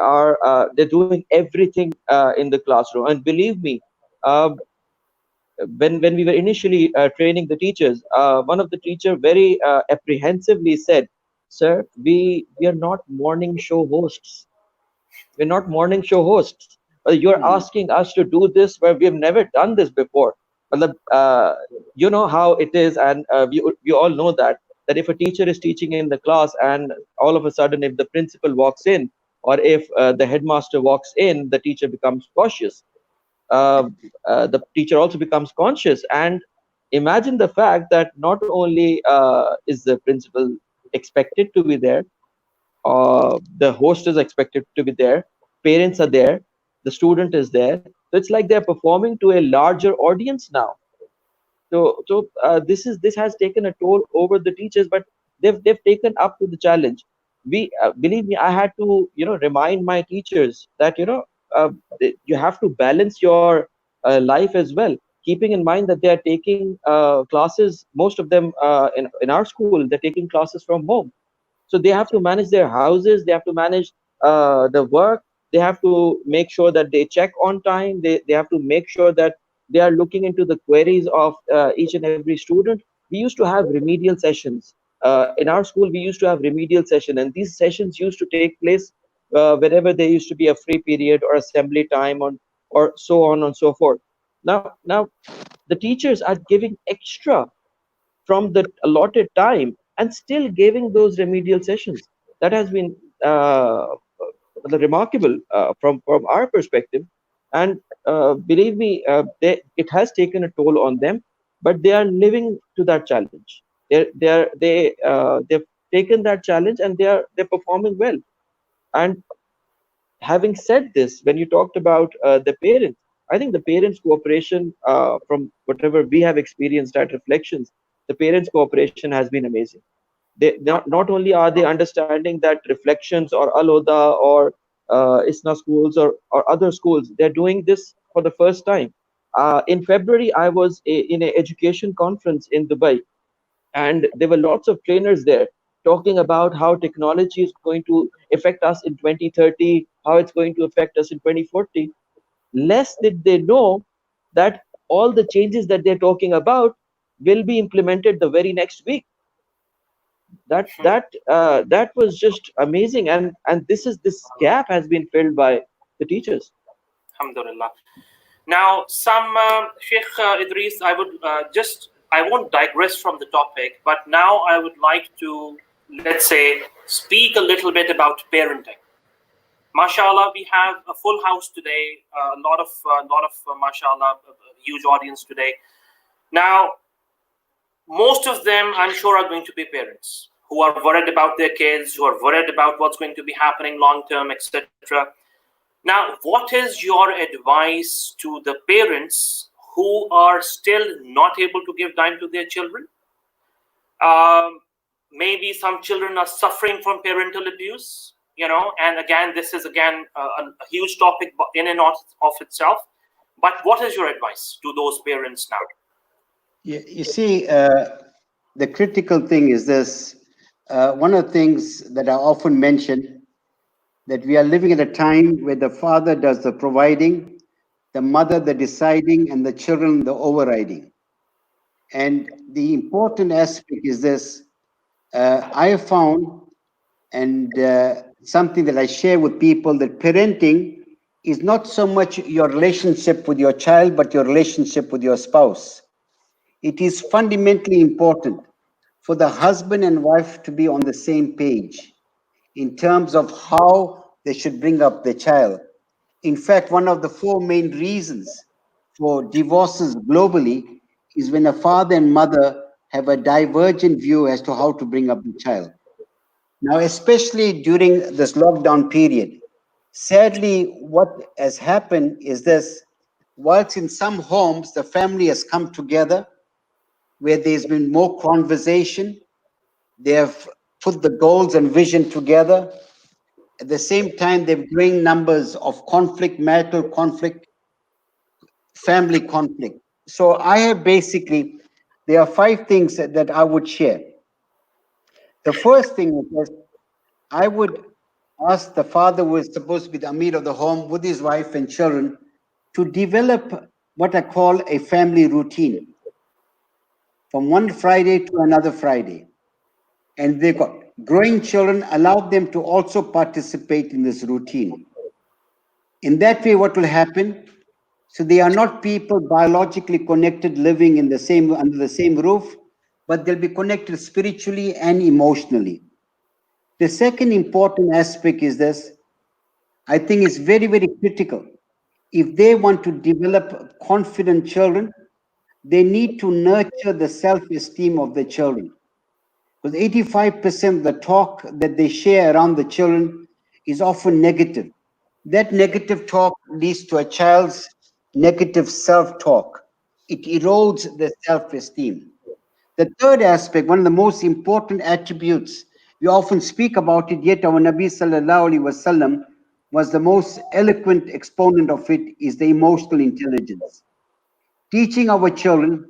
doing everything in the classroom. And believe me, when we were initially training the teachers, one of the teacher very apprehensively said, "Sir, we are not morning show hosts. We're not morning show hosts. You're asking us to do this where we have never done this before." You know how it is, and you all know that if a teacher is teaching in the class and all of a sudden if the principal walks in or if the headmaster walks in, the teacher becomes cautious. The teacher also becomes conscious. And imagine the fact that not only is the principal expected to be there, the host is expected to be there, parents are there, the student is there. So it's like they're performing to a larger audience now. So this has taken a toll over the teachers, but they've taken up to the challenge. Believe me, I had to remind my teachers that uh, you have to balance your life as well, keeping in mind that they are taking classes. Most of them in our school, they're taking classes from home. So they have to manage their houses, they have to manage the work, they have to make sure that they check on time, they have to make sure that they are looking into the queries of each and every student. We used to have remedial sessions. In our school, we used to have remedial session, and these sessions used to take place wherever there used to be a free period or assembly time or so on and so forth. Now the teachers are giving extra from the allotted time and still giving those remedial sessions. That has been remarkable from our perspective. And believe me, it has taken a toll on them, but they are living to that challenge. They've taken that challenge and they're performing well. And having said this, when you talked about the parents, I think the parents' cooperation, from whatever we have experienced at Reflections, the parents' cooperation has been amazing. They not only are they understanding that Reflections or Alhuda or ISNA schools or other schools, they're doing this for the first time. In February, I was in an education conference in Dubai, and there were lots of trainers there talking about how technology is going to affect us in 2030, how it's going to affect us in 2040. Less did they know that all the changes that they're talking about will be implemented the very next week. That was just amazing, and this gap has been filled by the teachers. Alhamdulillah. Now, Sheikh Idris, I won't digress from the topic, but now I would like to, let's say, speak a little bit about parenting. MashaAllah, we have a full house today, a lot of MashaAllah, a huge audience today. Now, most of them, I'm sure, are going to be parents who are worried about their kids, who are worried about what's going to be happening long term, etc. Now, what is your advice to the parents who are still not able to give time to their children? Maybe some children are suffering from parental abuse, and again, this is a huge topic in and of itself. But what is your advice to those parents now? You see, the critical thing is this. One of the things that I often mention, that we are living at a time where the father does the providing, the mother the deciding, and the children the overriding. And the important aspect is this. I have found, and something that I share with people, that parenting is not so much your relationship with your child, but your relationship with your spouse. It is fundamentally important for the husband and wife to be on the same page in terms of how they should bring up their child. In fact, one of the four main reasons for divorces globally is when a father and mother have a divergent view as to how to bring up the child. Now, especially during this lockdown period, sadly, what has happened is this: whilst in some homes the family has come together, where there's been more conversation, they have put the goals and vision together. At the same time, they've growing numbers of conflict, marital conflict, family conflict. So I have there are 5 things that I would share. The first thing is that I would ask the father, who is supposed to be the Amir of the home, with his wife and children, to develop what I call a family routine from one Friday to another Friday. And they've got growing children, allow them to also participate in this routine. In that way, what will happen? So they are not people biologically connected, living in under the same roof, but they'll be connected spiritually and emotionally. The second important aspect is this. I think it's very, very critical. If they want to develop confident children, they need to nurture the self-esteem of the children. Because 85% of the talk that they share around the children is often negative. That negative talk leads to a child's negative self-talk. It erodes the self-esteem. The third aspect, one of the most important attributes, we often speak about it, yet our Nabi Sallallahu Alaihi Wasallam was the most eloquent exponent of it, is the emotional intelligence. Teaching our children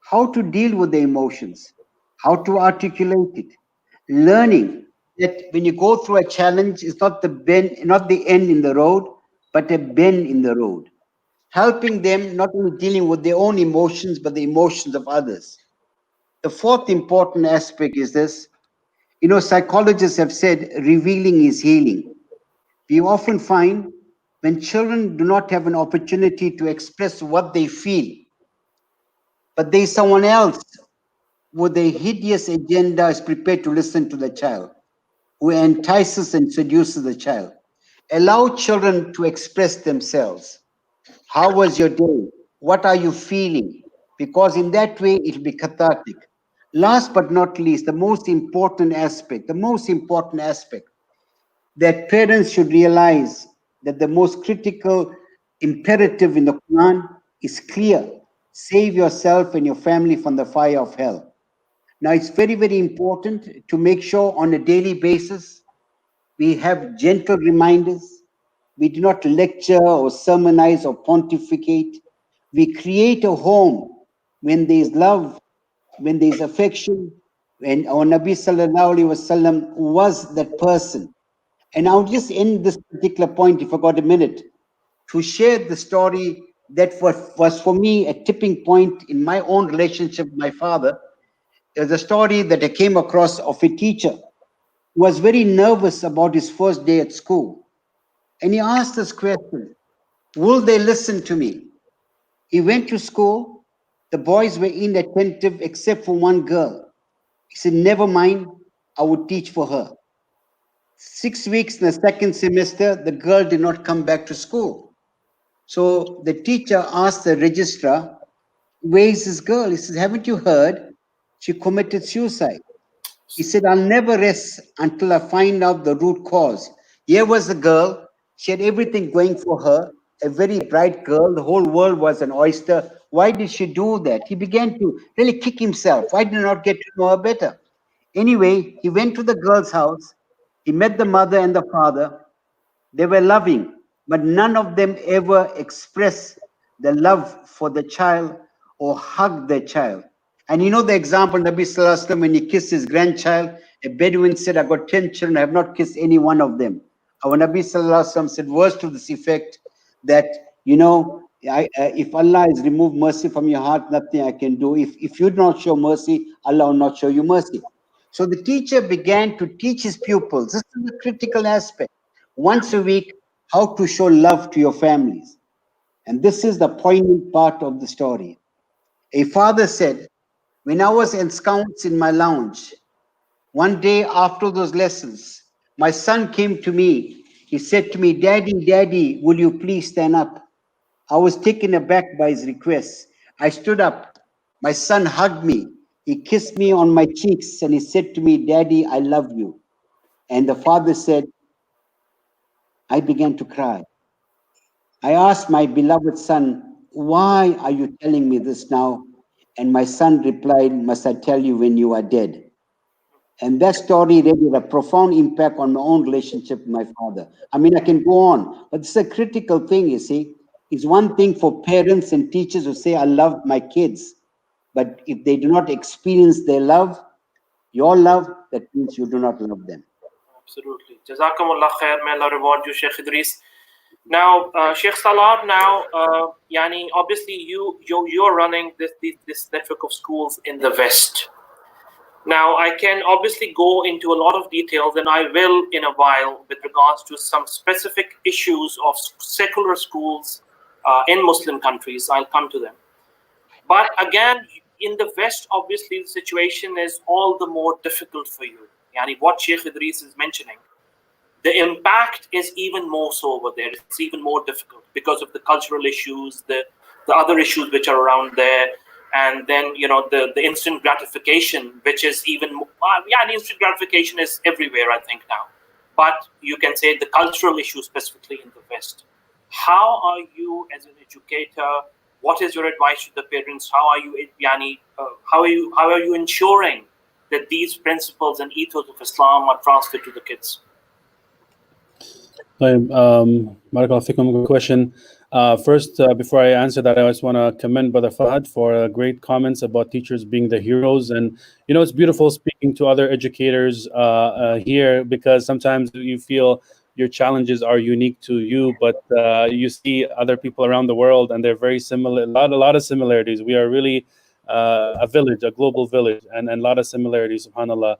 how to deal with the emotions, how to articulate it, learning that when you go through a challenge, it's not the end in the road, but a bend in the road. Helping them not only dealing with their own emotions, but the emotions of others. The fourth important aspect is this. Psychologists have said revealing is healing. We often find when children do not have an opportunity to express what they feel, but there's someone else with a hideous agenda is prepared to listen to the child, who entices and seduces the child. Allow children to express themselves. How was your day? What are you feeling? Because in that way, it'll be cathartic. Last but not least, the most important aspect that parents should realize, that the most critical imperative in the Quran is clear. Save yourself and your family from the fire of hell. Now, it's very, very important to make sure on a daily basis we have gentle reminders. We do not lecture or sermonize or pontificate. We create a home when there is love, when there is affection, when our Nabi Sallallahu Alaihi Wasallam was that person. And I'll just end this particular point, if I got a minute, to share the story that was for me a tipping point in my own relationship with my father. There's a story that I came across of a teacher who was very nervous about his first day at school. And he asked this question, will they listen to me? He went to school. The boys were inattentive except for one girl. He said, never mind, I would teach for her. 6 weeks in the second semester, the girl did not come back to school. So the teacher asked the registrar, where is this girl? He says, haven't you heard She committed suicide. He said, I'll never rest until I find out the root cause. Here was the girl. She had everything going for her, a very bright girl. The whole world was an oyster. Why did she do that? He began to really kick himself. Why did he not get to know her better? Anyway, he went to the girl's house. He met the mother and the father. They were loving, but none of them ever expressed the love for the child or hugged their child. And you know the example, Nabi Sallallahu Alaihi Wasallam, when he kissed his grandchild, a Bedouin said, I've got 10 children, I have not kissed any one of them. Our Nabi Sallallahu Alaihi Wasallam said words to this effect that, you know, if Allah has removed mercy from your heart, nothing I can do. If you do not show mercy, Allah will not show you mercy. So the teacher began to teach his pupils. This is a critical aspect. Once a week, how to show love to your families. And this is the poignant part of the story. A father said, when I was ensconced in my lounge, one day after those lessons, my son came to me. He said to me, Daddy, Daddy, will you please stand up? I was taken aback by his request. I stood up. My son hugged me. He kissed me on my cheeks and he said to me, Daddy, I love you. And the father said, I began to cry. I asked my beloved son, why are you telling me this now? And my son replied, must I tell you when you are dead? And that story really had a profound impact on my own relationship with my father. I mean, I can go on, but it's a critical thing, you see. It's one thing for parents and teachers who say, I love my kids. But if they do not experience their love, your love, that means you do not love them. Absolutely. Jazakumullah khair. May Allah reward you, Sheikh Idris. Now, Sheikh Salar, yani obviously you're running this network of schools in the West. Now, I can obviously go into a lot of details, and I will in a while, with regards to some specific issues of secular schools in Muslim countries. I'll come to them. But again, in the West, obviously the situation is all the more difficult for you. Yani what Sheikh Idris is mentioning, the impact is even more so over there. It's even more difficult because of the cultural issues, the other issues which are around there, and then the instant gratification, which is even instant gratification is everywhere, I think now. But you can say the cultural issue specifically in the West. How are you as an educator? What is your advice to the parents? How are you ensuring that these principles and ethos of Islam are transferred to the kids? Barakallahu fikum, good question. First, before I answer that, I just want to commend Brother Fahad for great comments about teachers being the heroes. And, it's beautiful speaking to other educators here, because sometimes you feel your challenges are unique to you, but you see other people around the world and they're very similar, a lot of similarities. We are really a village, a global village, and a lot of similarities, subhanAllah.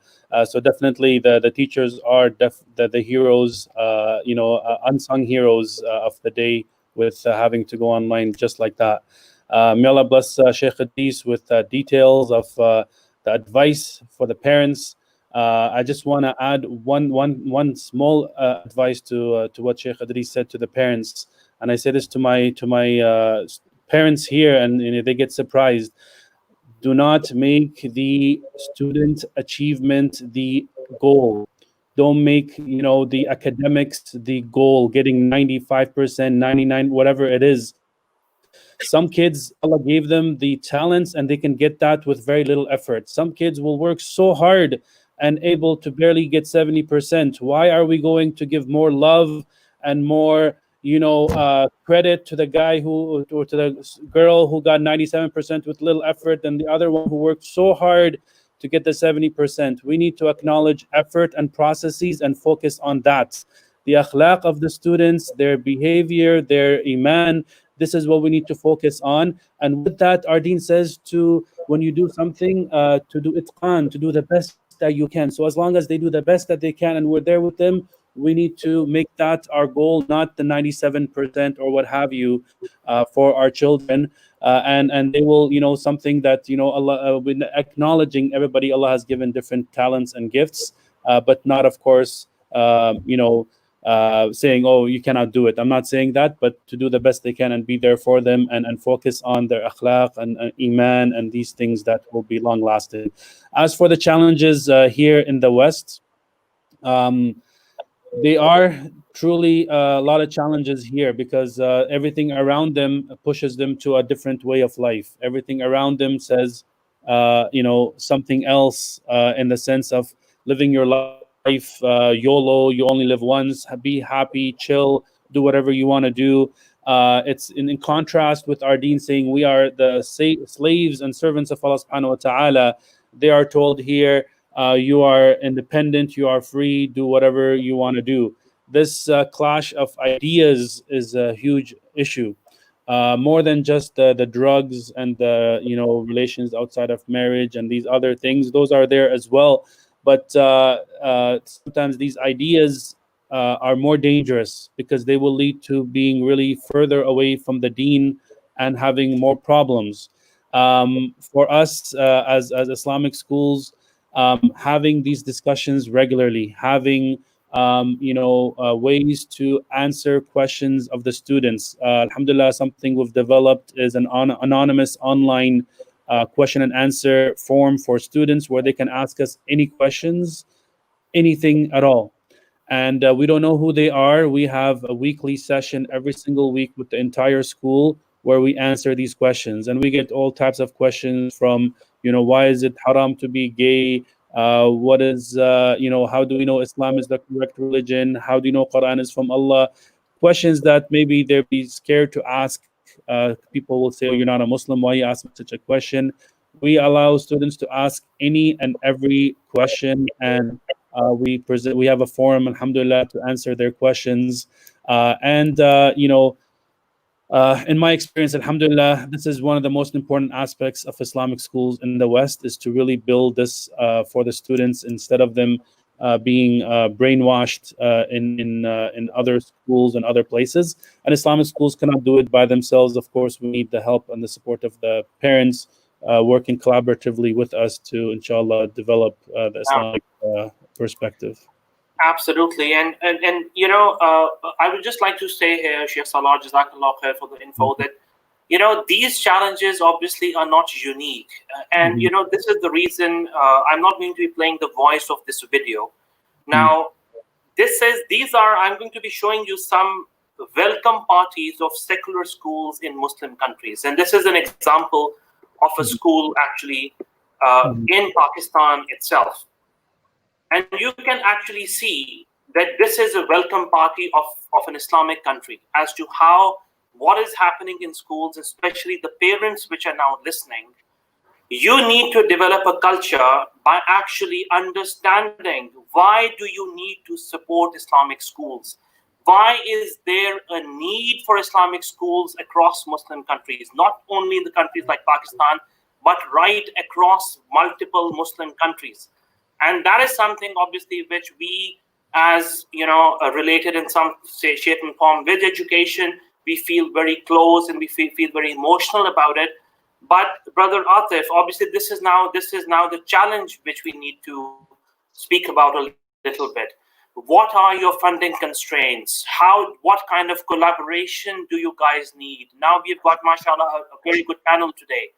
So definitely the teachers are the heroes, unsung heroes of the day, with having to go online just like that. May Allah bless Sheikh Idris with details of the advice for the parents. I just want to add one small advice to what Sheikh Edris said to the parents, and I say this to my parents here, and they get surprised. Do not make the student achievement the goal. Don't make the academics the goal. Getting 95%, 99, whatever it is. Some kids, Allah gave them the talents, and they can get that with very little effort. Some kids will work so hard and able to barely get 70%. Why are we going to give more love and more, credit to the guy or to the girl who got 97% with little effort, and the other one who worked so hard to get the 70%? We need to acknowledge effort and processes and focus on that. The akhlaq of the students, their behavior, their iman, this is what we need to focus on. And with that, our deen says when you do something, to do itqan, to do the best that you can. So as long as they do the best that they can and we're there with them, we need to make that our goal, not the 97% or what have you, for our children. And they will, something that, Allah, acknowledging everybody, Allah has given different talents and gifts, but not, of course, saying, oh, you cannot do it. I'm not saying that, but to do the best they can and be there for them, and focus on their akhlaq and iman and these things that will be long lasting. As for the challenges here in the West, they are truly a lot of challenges here, because everything around them pushes them to a different way of life. Everything around them says, something else, in the sense of living your life, YOLO, you only live once, be happy, chill, do whatever you want to do. It's in contrast with our deen saying we are the slaves and servants of Allah subhanahu wa ta'ala. They are told here, you are independent, you are free, do whatever you want to do. This clash of ideas is a huge issue, more than just the drugs and the relations outside of marriage and these other things. Those are there as well, but sometimes these ideas are more dangerous, because they will lead to being really further away from the deen and having more problems. For us as Islamic schools, having these discussions regularly, having ways to answer questions of the students. Alhamdulillah, something we've developed is an anonymous online question and answer form for students, where they can ask us any questions, anything at all. And we don't know who they are. We have a weekly session every single week with the entire school, where we answer these questions, and we get all types of questions from, why is it haram to be gay? What is, how do we know Islam is the correct religion? How do you know Quran is from Allah? Questions that maybe they'd be scared to ask. People will say, oh, you're not a Muslim, why you ask such a question? We allow students to ask any and every question, and we have a forum, alhamdulillah, to answer their questions. In my experience, alhamdulillah, this is one of the most important aspects of Islamic schools in the West, is to really build this for the students, instead of them being brainwashed in other schools and other places. And Islamic schools cannot do it by themselves. Of course, we need the help and the support of the parents, working collaboratively with us to, inshallah, develop the Islamic perspective. Absolutely, and I would just like to say here, Sheikh Salar, Jazakallah khair for the info, that these challenges obviously are not unique, and this is the reason I'm not going to be playing the voice of this video. Now, I'm going to be showing you some welcome parties of secular schools in Muslim countries, and this is an example of a school actually in Pakistan itself. And you can actually see that this is a welcome party of an Islamic country, as to what is happening in schools, especially the parents which are now listening. You need to develop a culture by actually understanding, why do you need to support Islamic schools? Why is there a need for Islamic schools across Muslim countries, not only in the countries like Pakistan, but right across multiple Muslim countries? And that is something, obviously, which we, as related in some shape and form with education, we feel very close and we feel very emotional about it. But Brother Atif, obviously, this is now the challenge which we need to speak about a little bit. What are your funding constraints? What kind of collaboration do you guys need? Now we've got, mashallah, a very good panel today.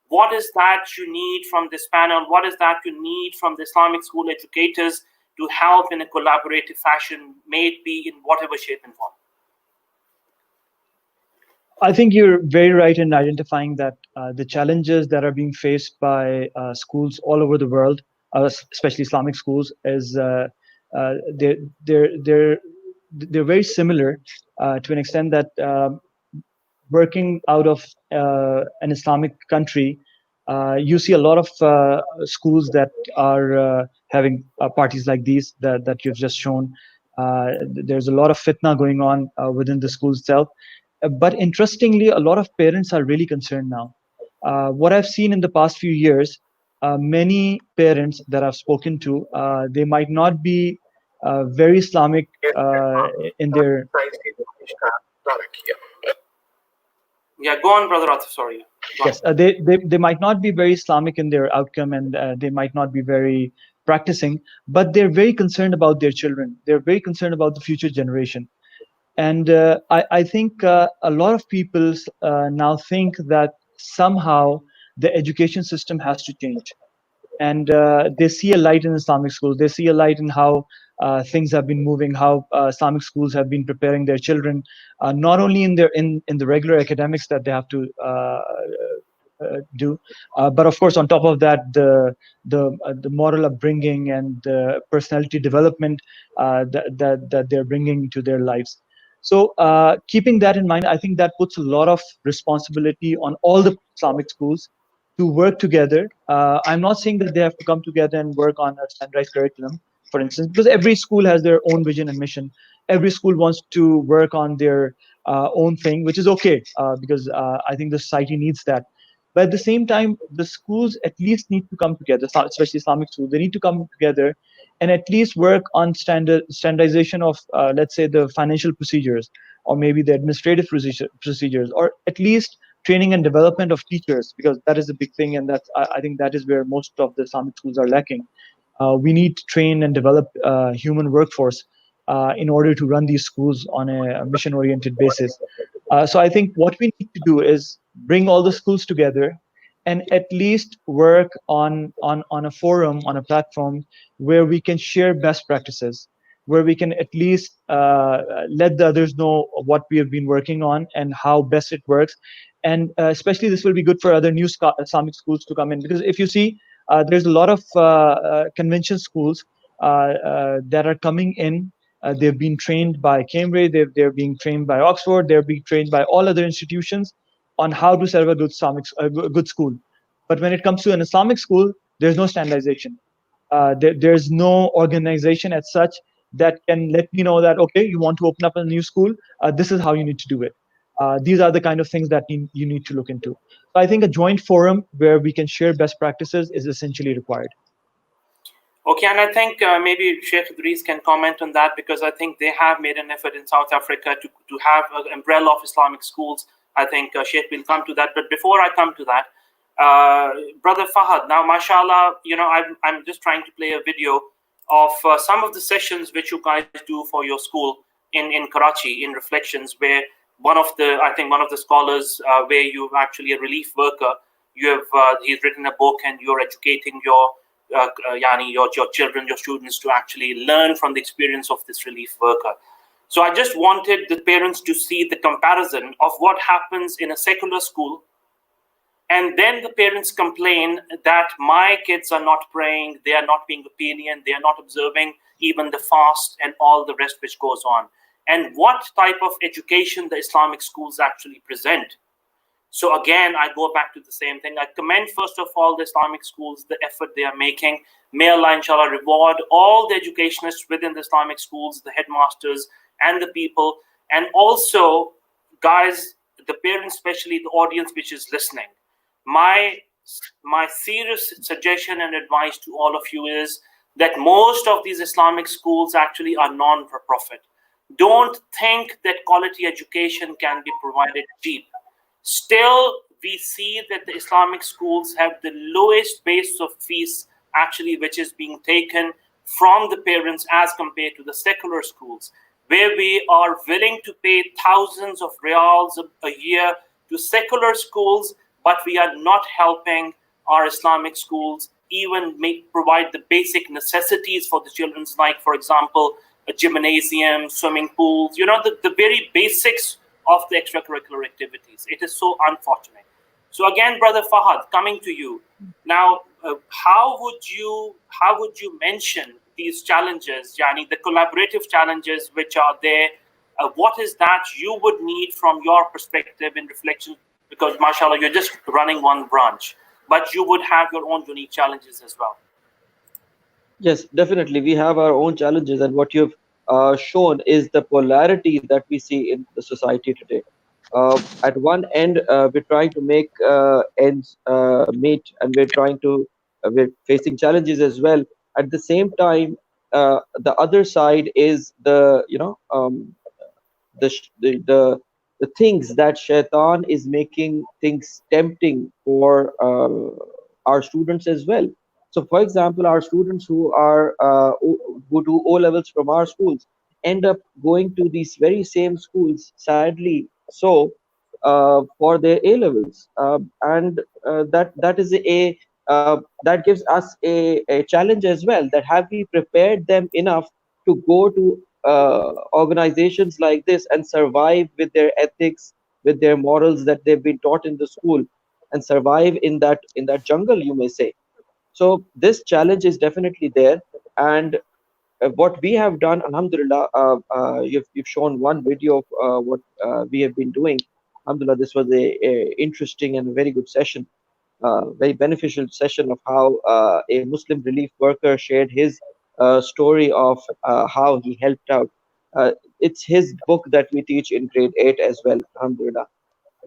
What is that you need from this panel? What is that you need from the Islamic school educators to help in a collaborative fashion, may it be in whatever shape and form? I think you're very right in identifying that the challenges that are being faced by schools all over the world, especially Islamic schools, is they're very similar to an extent that working out of an Islamic country, you see a lot of schools that are having parties like these that you've just shown. There's a lot of fitna going on within the school itself. But interestingly, a lot of parents are really concerned now. What I've seen in the past few years, many parents that I've spoken to, they might not be very Islamic in their... Yeah, go on, Brother Atif, sorry. Yes, they might not be very Islamic in their outcome, and they might not be very practicing, but they're very concerned about their children. They're very concerned about the future generation. And I think a lot of people now think that somehow the education system has to change. And they see a light in Islamic schools. They see a light in how things have been moving, how Islamic schools have been preparing their children, not only in the regular academics that they have to do, but of course on top of that, the moral upbringing and personality development that they're bringing to their lives. So keeping that in mind, I think that puts a lot of responsibility on all the Islamic schools to work together. I'm not saying that they have to come together and work on a standardized curriculum, for instance, because every school has their own vision and mission. Every school wants to work on their own thing, which is okay, because I think the society needs that. But at the same time, the schools at least need to come together, especially Islamic schools. They need to come together and at least work on standardization of, let's say, the financial procedures, or maybe the administrative procedures, or at least training and development of teachers, because that is a big thing, and that's I think that is where most of the Islamic schools are lacking. We need to train and develop human workforce in order to run these schools on a mission-oriented basis. So I think what we need to do is bring all the schools together and at least work on a forum, on a platform where we can share best practices, where we can at least let the others know what we have been working on and how best it works. And especially this will be good for other new Islamic schools to come in, because if you see, there's a lot of convention schools that are coming in. They've been trained by Cambridge, they're being trained by Oxford, they're being trained by all other institutions on how to serve a good school. But when it comes to an Islamic school, there's no standardization. There's no organization as such that can let me know that, okay, you want to open up a new school, this is how you need to do it. These are the kind of things that you need to look into. So I think a joint forum where we can share best practices is essentially required. Okay, and I think maybe Sheikh Idris can comment on that, because I think they have made an effort in South Africa to have an umbrella of Islamic schools. I think Sheikh will come to that. But before I come to that, Brother Fahad, now, mashallah, you know, I'm just trying to play a video of some of the sessions which you guys do for your school in Karachi, in Reflections, where one of the scholars, where you're actually a relief worker, he's written a book and you're educating your children, your students, to actually learn from the experience of this relief worker. So I just wanted the parents to see the comparison of what happens in a secular school, and then the parents complain that my kids are not praying, they are not being obedient, they are not observing even the fast and all the rest which goes on, and what type of education the Islamic schools actually present. So again, I go back to the same thing. I commend, first of all, the Islamic schools, the effort they are making. May Allah, inshallah, reward all the educationists within the Islamic schools, the headmasters and the people. And also, guys, the parents, especially the audience which is listening. My serious suggestion and advice to all of you is that most of these Islamic schools actually are non-for-profit. Don't think that quality education can be provided cheap. Still, we see that the Islamic schools have the lowest base of fees actually which is being taken from the parents as compared to the secular schools, where we are willing to pay thousands of riyals a year to secular schools, but we are not helping our Islamic schools even provide the basic necessities for the children, like, for example, a gymnasium, swimming pools, you know, the very basics of the extracurricular activities. It is so unfortunate. So again, Brother Fahad, coming to you now, how would you mention these challenges, Yani, the collaborative challenges which are there? What is that you would need from your perspective in Reflection? Because mashallah, you're just running one branch, but you would have your own unique challenges as well. Yes, definitely. We have our own challenges, and what you've shown is the polarity that we see in the society today. At one end, we're trying to make ends meet, and we're facing challenges as well. At the same time, the other side is the things that Shaitan is making things tempting for our students as well. So, for example, our students who do O levels from our schools end up going to these very same schools, sadly so, for their A levels, and that is that gives us a challenge as well. That have we prepared them enough to go to organizations like this and survive with their ethics, with their morals that they've been taught in the school, and survive in that jungle, you may say. So this challenge is definitely there, and what we have done, alhamdulillah, you've shown one video of what we have been doing. Alhamdulillah, this was a interesting and very good session, very beneficial session of how a Muslim relief worker shared his story of how he helped out. It's his book that we teach in grade 8 as well, alhamdulillah.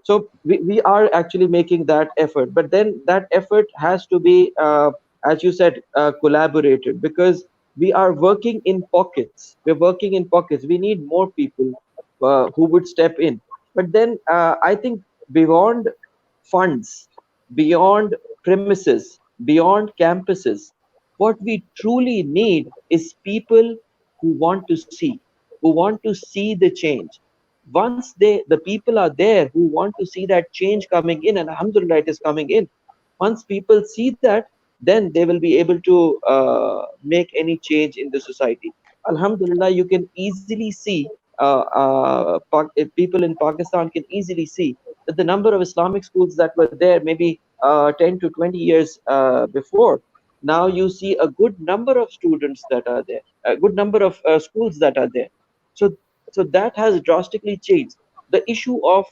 So we are actually making that effort, but then that effort has to be as you said, collaborated, because we are working in pockets. We're working in pockets. We need more people who would step in. But then I think beyond funds, beyond premises, beyond campuses, what we truly need is people who want to see, who want to see the change. Once the people are there who want to see that change coming in, and alhamdulillah it is coming in, once people see that, then they will be able to make any change in the society. Alhamdulillah, you can easily see people in Pakistan can easily see that the number of Islamic schools that were there maybe 10 to 20 years before, now you see a good number of students that are there, a good number of schools that are there. So, so that has drastically changed. The issue of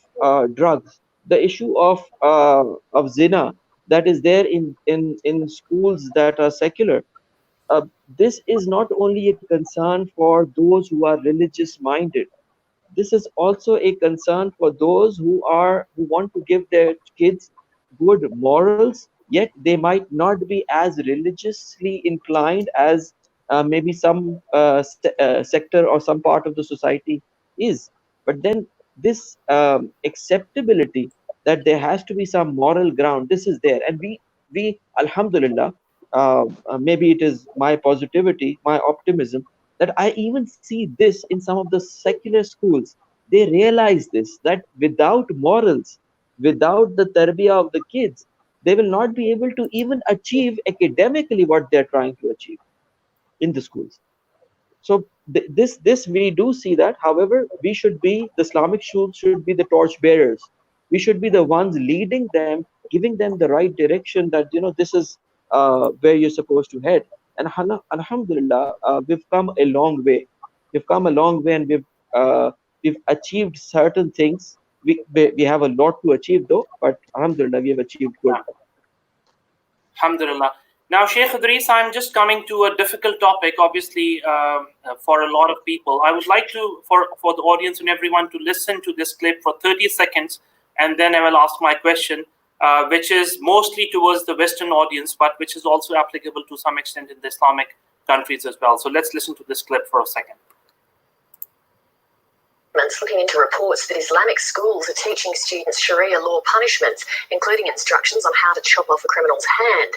drugs, the issue of zina that is there in schools that are secular. This is not only a concern for those who are religious minded. This is also a concern for those who want to give their kids good morals, yet they might not be as religiously inclined as maybe some sector or some part of the society is. But then this acceptability, that there has to be some moral ground, this is there, and we alhamdulillah, maybe it is my positivity, my optimism, that I even see this in some of the secular schools. They realize this, that without morals, without the tarbiyah of the kids, they will not be able to even achieve academically what they're trying to achieve in the schools. So this we do see that. However, we should be, the Islamic schools should be the torch bearers. We should be the ones leading them, giving them the right direction, that this is where you're supposed to head. And alhamdulillah, we've come a long way. We've come a long way, and we've achieved certain things. We have a lot to achieve though, but alhamdulillah, we have achieved good. Alhamdulillah. Now, Sheikh Idris, I'm just coming to a difficult topic, obviously, for a lot of people. I would like to, for the audience and everyone, to listen to this clip for 30 seconds, and then I will ask my question, which is mostly towards the Western audience, but which is also applicable to some extent in the Islamic countries as well. So let's listen to this clip for a second. Looking into reports that Islamic schools are teaching students Sharia law punishments, including instructions on how to chop off a criminal's hand.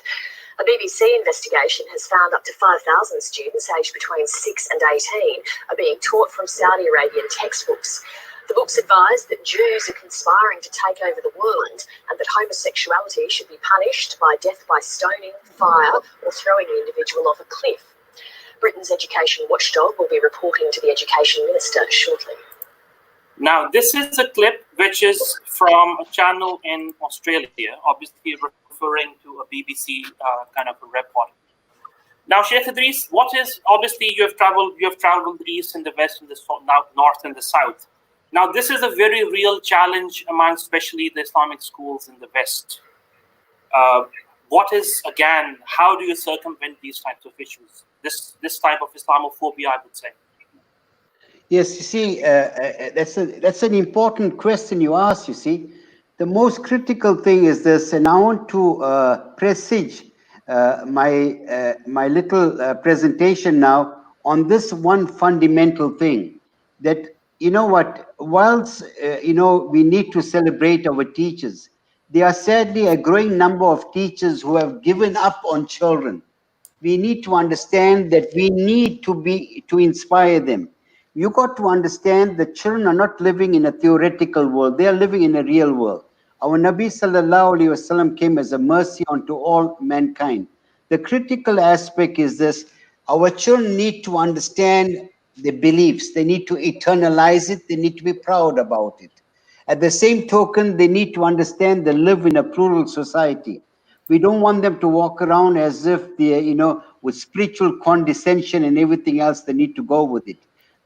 A BBC investigation has found up to 5,000 students aged between 6 and 18 are being taught from Saudi Arabian textbooks. The books advise that Jews are conspiring to take over the world, and that homosexuality should be punished by death by stoning, fire, or throwing an individual off a cliff. Britain's education watchdog will be reporting to the Education Minister shortly. Now, this is a clip which is from a channel in Australia, obviously referring to a BBC kind of a report. Now, Sheikh Idris, what is, obviously you have traveled the east and the west and the north and the south. Now, this is a very real challenge among especially the Islamic schools in the west. What is, again, how do you circumvent these types of issues? This type of Islamophobia, I would say. Yes, you see, that's an important question you ask, you see. The most critical thing is this, and I want to presage my little presentation now on this one fundamental thing, that, you know what, whilst, we need to celebrate our teachers, There are sadly a growing number of teachers who have given up on children. We need to understand that we need to inspire them. You got to understand that children are not living in a theoretical world. They are living in a real world. Our Nabi sallallahu alaihi wasallam came as a mercy unto all mankind. The critical aspect is this: our children need to understand the beliefs. They need to eternalize it. They need to be proud about it. At the same token, they need to understand they live in a plural society. We don't want them to walk around as if they, with spiritual condescension and everything else. They need to go with it.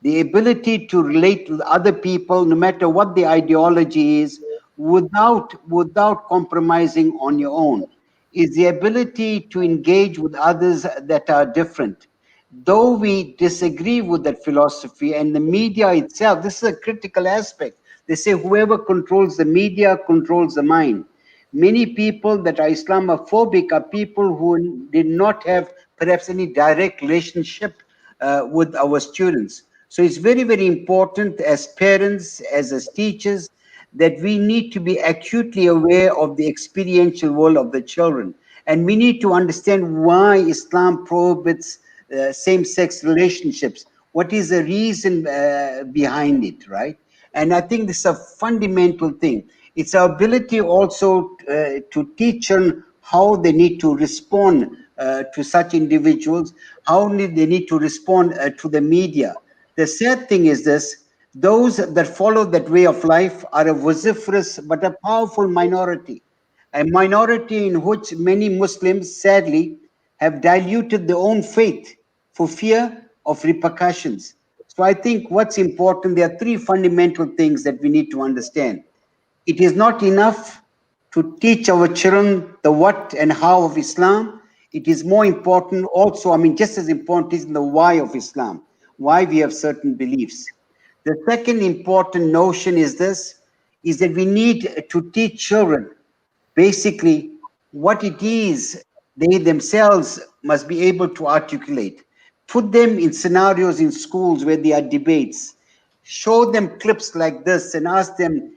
The ability to relate with other people, no matter what the ideology is, without compromising on your own, is the ability to engage with others that are different. Though we disagree with that philosophy, and the media itself, this is a critical aspect. They say whoever controls the media controls the mind. Many people that are Islamophobic are people who did not have perhaps any direct relationship with our students. So it's very, very important as parents, as teachers, that we need to be acutely aware of the experiential world of the children. And we need to understand why Islam prohibits same-sex relationships. What is the reason behind it, right? And I think this is a fundamental thing. It's our ability also to teach them how they need to respond to such individuals, how they need to respond to the media. The sad thing is this: those that follow that way of life are a vociferous but a powerful minority, a minority in which many Muslims, sadly, have diluted their own faith for fear of repercussions. So I think what's important, there are three fundamental things that we need to understand. It is not enough to teach our children the what and how of Islam. It is more important also, just as important is the why of Islam, why we have certain beliefs. The second important notion is this, is that we need to teach children basically what it is they themselves must be able to articulate. Put them in scenarios in schools where there are debates. Show them clips like this and ask them,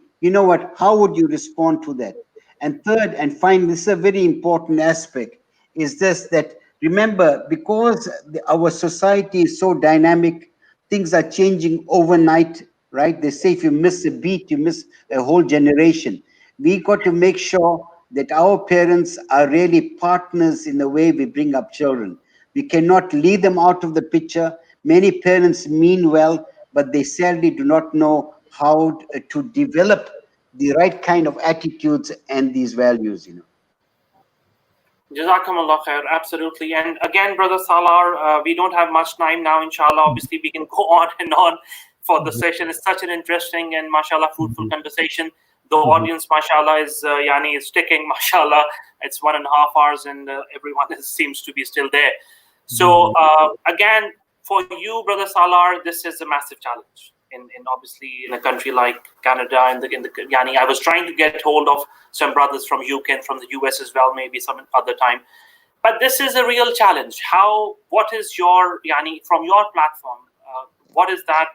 how would you respond to that? And third and finally, this is a very important aspect, is this, that remember, because our society is so dynamic, things are changing overnight, right? They say if you miss a beat, you miss a whole generation. We got to make sure that our parents are really partners in the way we bring up children. We cannot leave them out of the picture. Many parents mean well, but they sadly do not know how to develop the right kind of attitudes and these values, Jazakumullah khair, absolutely. And again, Brother Salar, we don't have much time now, inshallah. Obviously, we can go on and on for the session. It's such an interesting and, mashallah, fruitful conversation. The audience, mashallah, is sticking, mashallah. It's 1.5 hours and everyone seems to be still there. So, again, for you, Brother Salar, this is a massive challenge. In obviously in a country like Canada, I was trying to get hold of some brothers from UK and from the US as well, maybe some other time. But this is a real challenge. What is your, from your platform, what is that,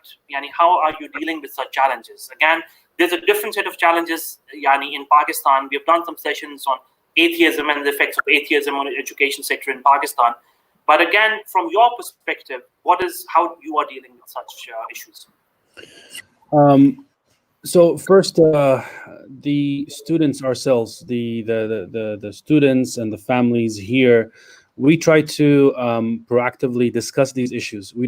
how are you dealing with such challenges? Again, there's a different set of challenges, in Pakistan. We have done some sessions on atheism and the effects of atheism on the education sector in Pakistan. But again, from your perspective, how you are dealing with such issues? So first, the students ourselves, the students and the families here, we try to proactively discuss these issues. We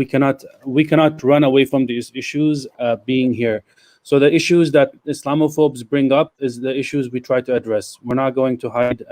cannot run away from these issues being here. So the issues that Islamophobes bring up is the issues we try to address. We're not going to hide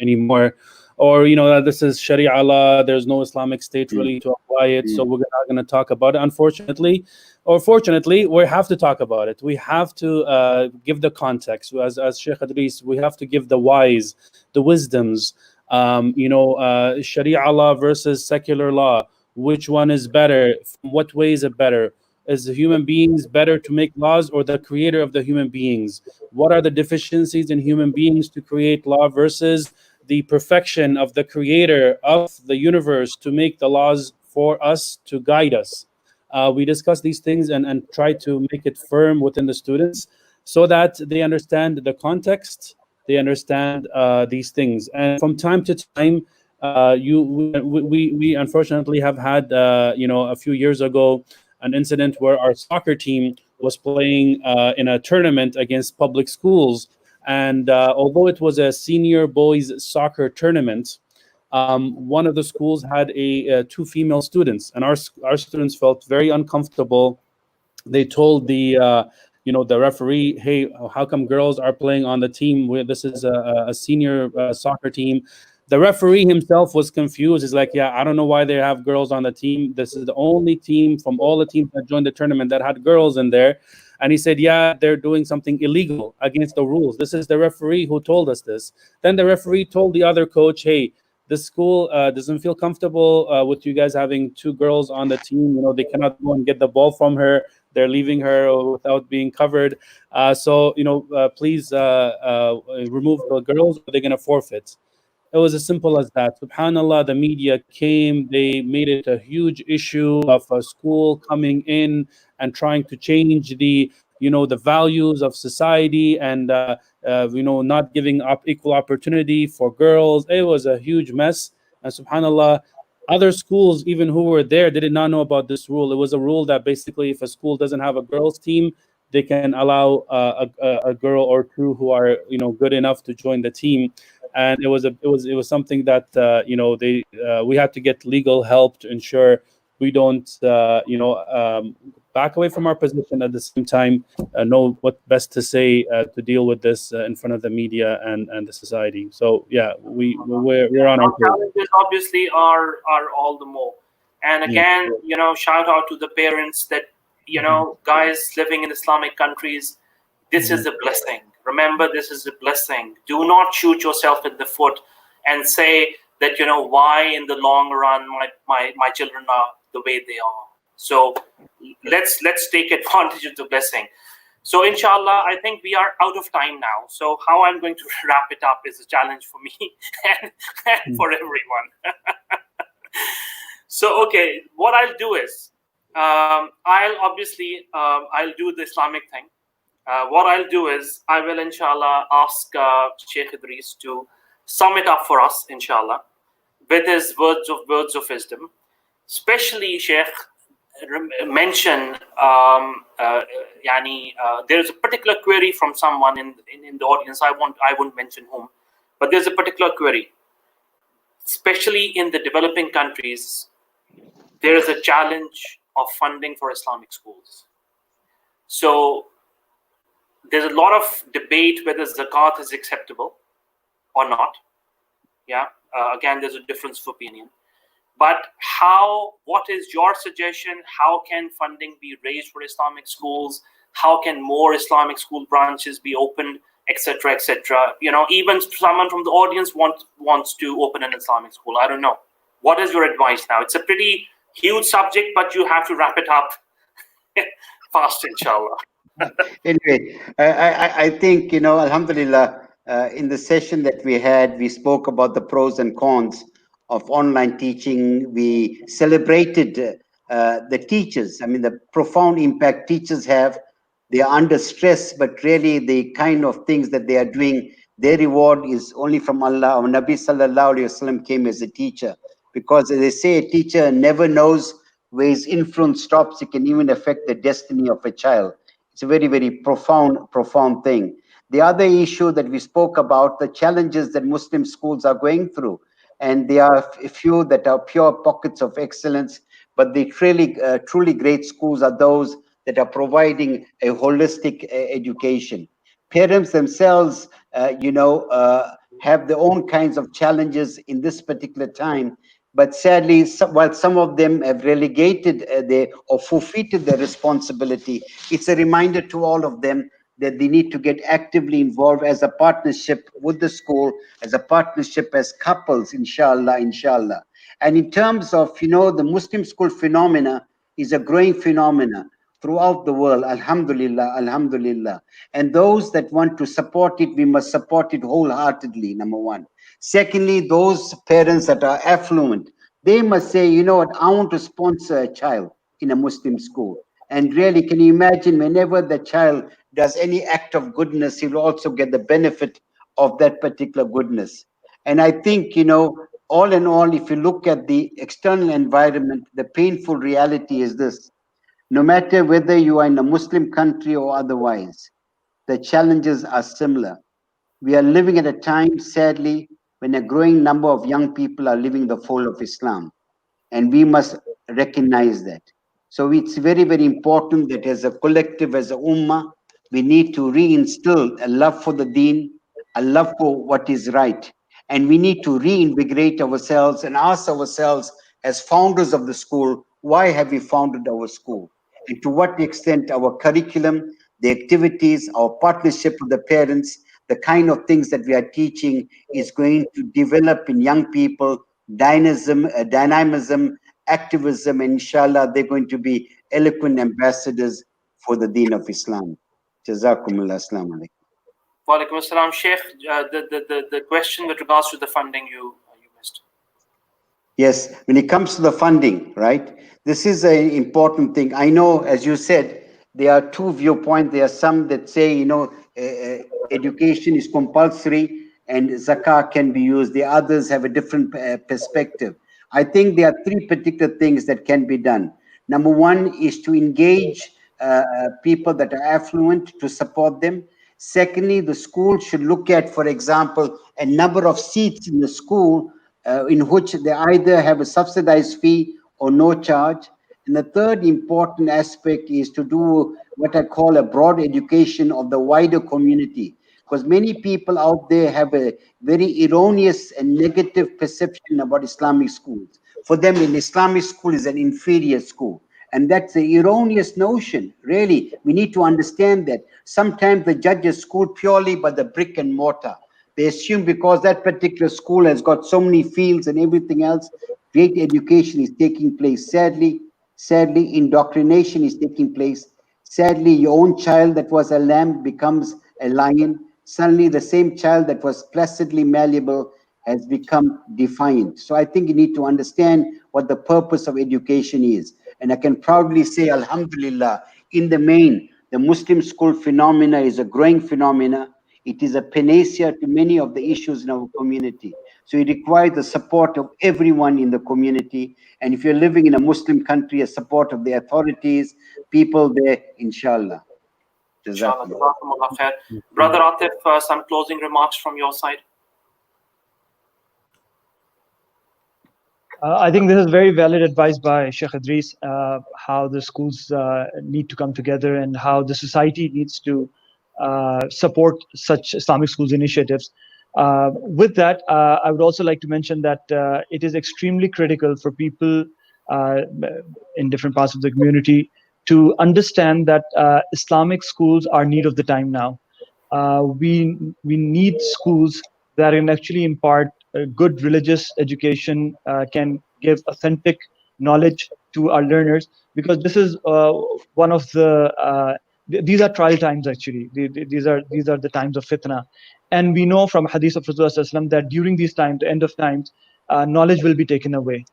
anymore. Or, this is Sharia law, there's no Islamic State really to apply it, so we're not going to talk about it. Unfortunately, or fortunately, we have to talk about it. We have to give the context. As Sheikh Edris, we have to give the whys, the wisdoms, Sharia law versus secular law. Which one is better? What way is it better? Is the human beings better to make laws or the creator of the human beings? What are the deficiencies in human beings to create law versus the perfection of the creator of the universe to make the laws for us, to guide us? We discuss these things and try to make it firm within the students. so that they understand the context, they understand these things. And from time to time, we unfortunately have had a few years ago an incident where our soccer team was playing in a tournament against public schools, and although it was a senior boys soccer tournament, one of the schools had two female students, and our students felt very uncomfortable. They told the referee, "Hey, how come girls are playing on the team? This is a senior soccer team." The referee himself was confused. He's like, "Yeah, I don't know why they have girls on the team. This is the only team from all the teams that joined the tournament that had girls in there." And he said, "Yeah, they're doing something illegal against the rules. This is the referee who told us this." Then the referee told the other coach, "Hey, this school doesn't feel comfortable with you guys having two girls on the team. They cannot go and get the ball from her. They're leaving her without being covered. So please remove the girls, or they're going to forfeit." It was as simple as that. SubhanAllah, the media came, they made it a huge issue of a school coming in and trying to change the values of society, and not giving up equal opportunity for girls. It was a huge mess. And SubhanAllah, other schools, even who were there, they did not know about this rule. It was a rule that basically, if a school doesn't have a girls team, they can allow a girl or two who are good enough to join the team. And it was something that we had to get legal help to ensure we don't back away from our position, at the same time know what best to say to deal with this in front of the media and the society. So yeah, we're on our challenges obviously are all the more. And again, shout out to the parents that guys living in Islamic countries, this is a blessing. Remember, this is a blessing. Do not shoot yourself in the foot and say that, why in the long run my children are the way they are. So let's take advantage of the blessing. So inshallah, I think we are out of time now. So how I'm going to wrap it up is a challenge for me and for everyone. So, okay, what I'll do is, I'll do the Islamic thing. What I'll do is, I will inshallah ask Sheikh Edris to sum it up for us, inshallah, with his words of wisdom. Especially, Sheikh mentioned, there's a particular query from someone in the audience. I won't mention whom, but there's a particular query. Especially in the developing countries, there is a challenge of funding for Islamic schools. So there's a lot of debate whether zakat is acceptable or not. Again, there's a difference of opinion. But what is your suggestion? How can funding be raised for Islamic schools? How can more Islamic school branches be opened, etc., etc.? Even someone from the audience wants to open an Islamic school. I don't know. What is your advice now? It's a pretty huge subject, but you have to wrap it up fast, inshallah. Anyway, I think, alhamdulillah, in the session that we had, we spoke about the pros and cons of online teaching. We celebrated the teachers. I mean, the profound impact teachers have. They are under stress, but really the kind of things that they are doing, their reward is only from Allah. Our Nabi sallallahu alayhi wasallam came as a teacher, because they say a teacher never knows where his influence stops. It can even affect the destiny of a child. It's a very, very profound thing. The other issue that we spoke about, the challenges that Muslim schools are going through. And there are a few that are pure pockets of excellence, but the truly great schools are those that are providing a holistic education. Parents themselves, have their own kinds of challenges in this particular time. But sadly, while some of them have relegated or forfeited their responsibility, it's a reminder to all of them that they need to get actively involved as a partnership with the school, as a partnership as couples, inshallah. And in terms of, the Muslim school phenomena is a growing phenomena throughout the world, alhamdulillah. And those that want to support it, we must support it wholeheartedly, number one. Secondly, those parents that are affluent, they must say, I want to sponsor a child in a Muslim school. And really, can you imagine, whenever the child does any act of goodness, he will also get the benefit of that particular goodness. And I think, you know, all in all, if you look at the external environment, the painful reality is this: no matter whether you are in a Muslim country or otherwise, the challenges are similar. We are living at a time, sadly, when a growing number of young people are living the fold of Islam, and we must recognize that. So it's very, very important that as a collective, as a ummah, we need to reinstill a love for the deen, a love for what is right. And we need to reinvigorate ourselves and ask ourselves, as founders of the school, why have we founded our school? And to what extent our curriculum, the activities, our partnership with the parents, the kind of things that we are teaching is going to develop in young people dynamism, activism, and inshallah, they're going to be eloquent ambassadors for the deen of Islam. Jazakumullah. Assalamu alaikum. Wa alaikum assalam. Sheikh, the question with regards to the funding you missed. Yes, when it comes to the funding, right, this is an important thing. I know, as you said, there are two viewpoints. There are some that say, you know, education is compulsory and zakah can be used. The others have a different perspective. I think there are three particular things that can be done. Number one is to engage people that are affluent, to support them. Secondly, the school should look at, for example, a number of seats in the school in which they either have a subsidized fee or no charge. And the third important aspect is to do what I call a broad education of the wider community, because many people out there have a very erroneous and negative perception about Islamic schools. For them, an Islamic school is an inferior school. And that's an erroneous notion, really. We need to understand that. Sometimes they judge a school purely by the brick and mortar. They assume because that particular school has got so many fields and everything else, great education is taking place. Sadly, indoctrination is taking place. Sadly, your own child that was a lamb becomes a lion. Suddenly, the same child that was placidly malleable has become defiant. So I think you need to understand what the purpose of education is. And I can proudly say, alhamdulillah, in the main, the Muslim school phenomena is a growing phenomena. It is a panacea to many of the issues in our community. So it requires the support of everyone in the community. And if you're living in a Muslim country, a support of the authorities, people there, inshallah. Inshallah. Brother Atif, some closing remarks from your side. I think this is very valid advice by Sheikh Edris, how the schools need to come together and how the society needs to support such Islamic schools initiatives. With that, I would also like to mention that it is extremely critical for people in different parts of the community to understand that Islamic schools are need of the time now. We need schools that can actually impart good religious education, can give authentic knowledge to our learners, because this is one of the these are trial times actually. These are the times of fitna, and we know from hadith of Rasulullah that during these times, the end of times, knowledge will be taken away,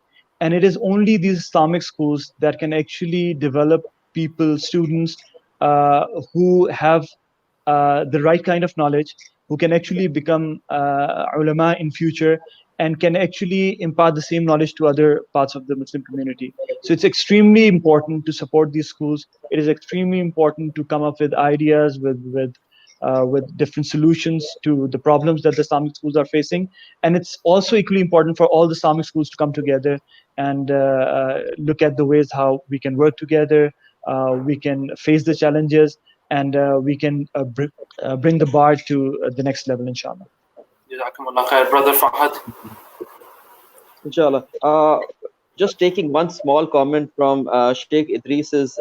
and it is only these Islamic schools that can actually develop people, students who have the right kind of knowledge, who can actually become ulama in future and can actually impart the same knowledge to other parts of the Muslim community. So it's extremely important to support these schools. It is extremely important to come up with ideas, with different solutions to the problems that the Islamic schools are facing. And it's also equally important for all the Islamic schools to come together and look at the ways how we can work together, we can face the challenges, and we can bring the bar to the next level, inshallah. Jazakumullah khair. Brother Fahad. Inshallah. Just taking one small comment from Sheikh Idris's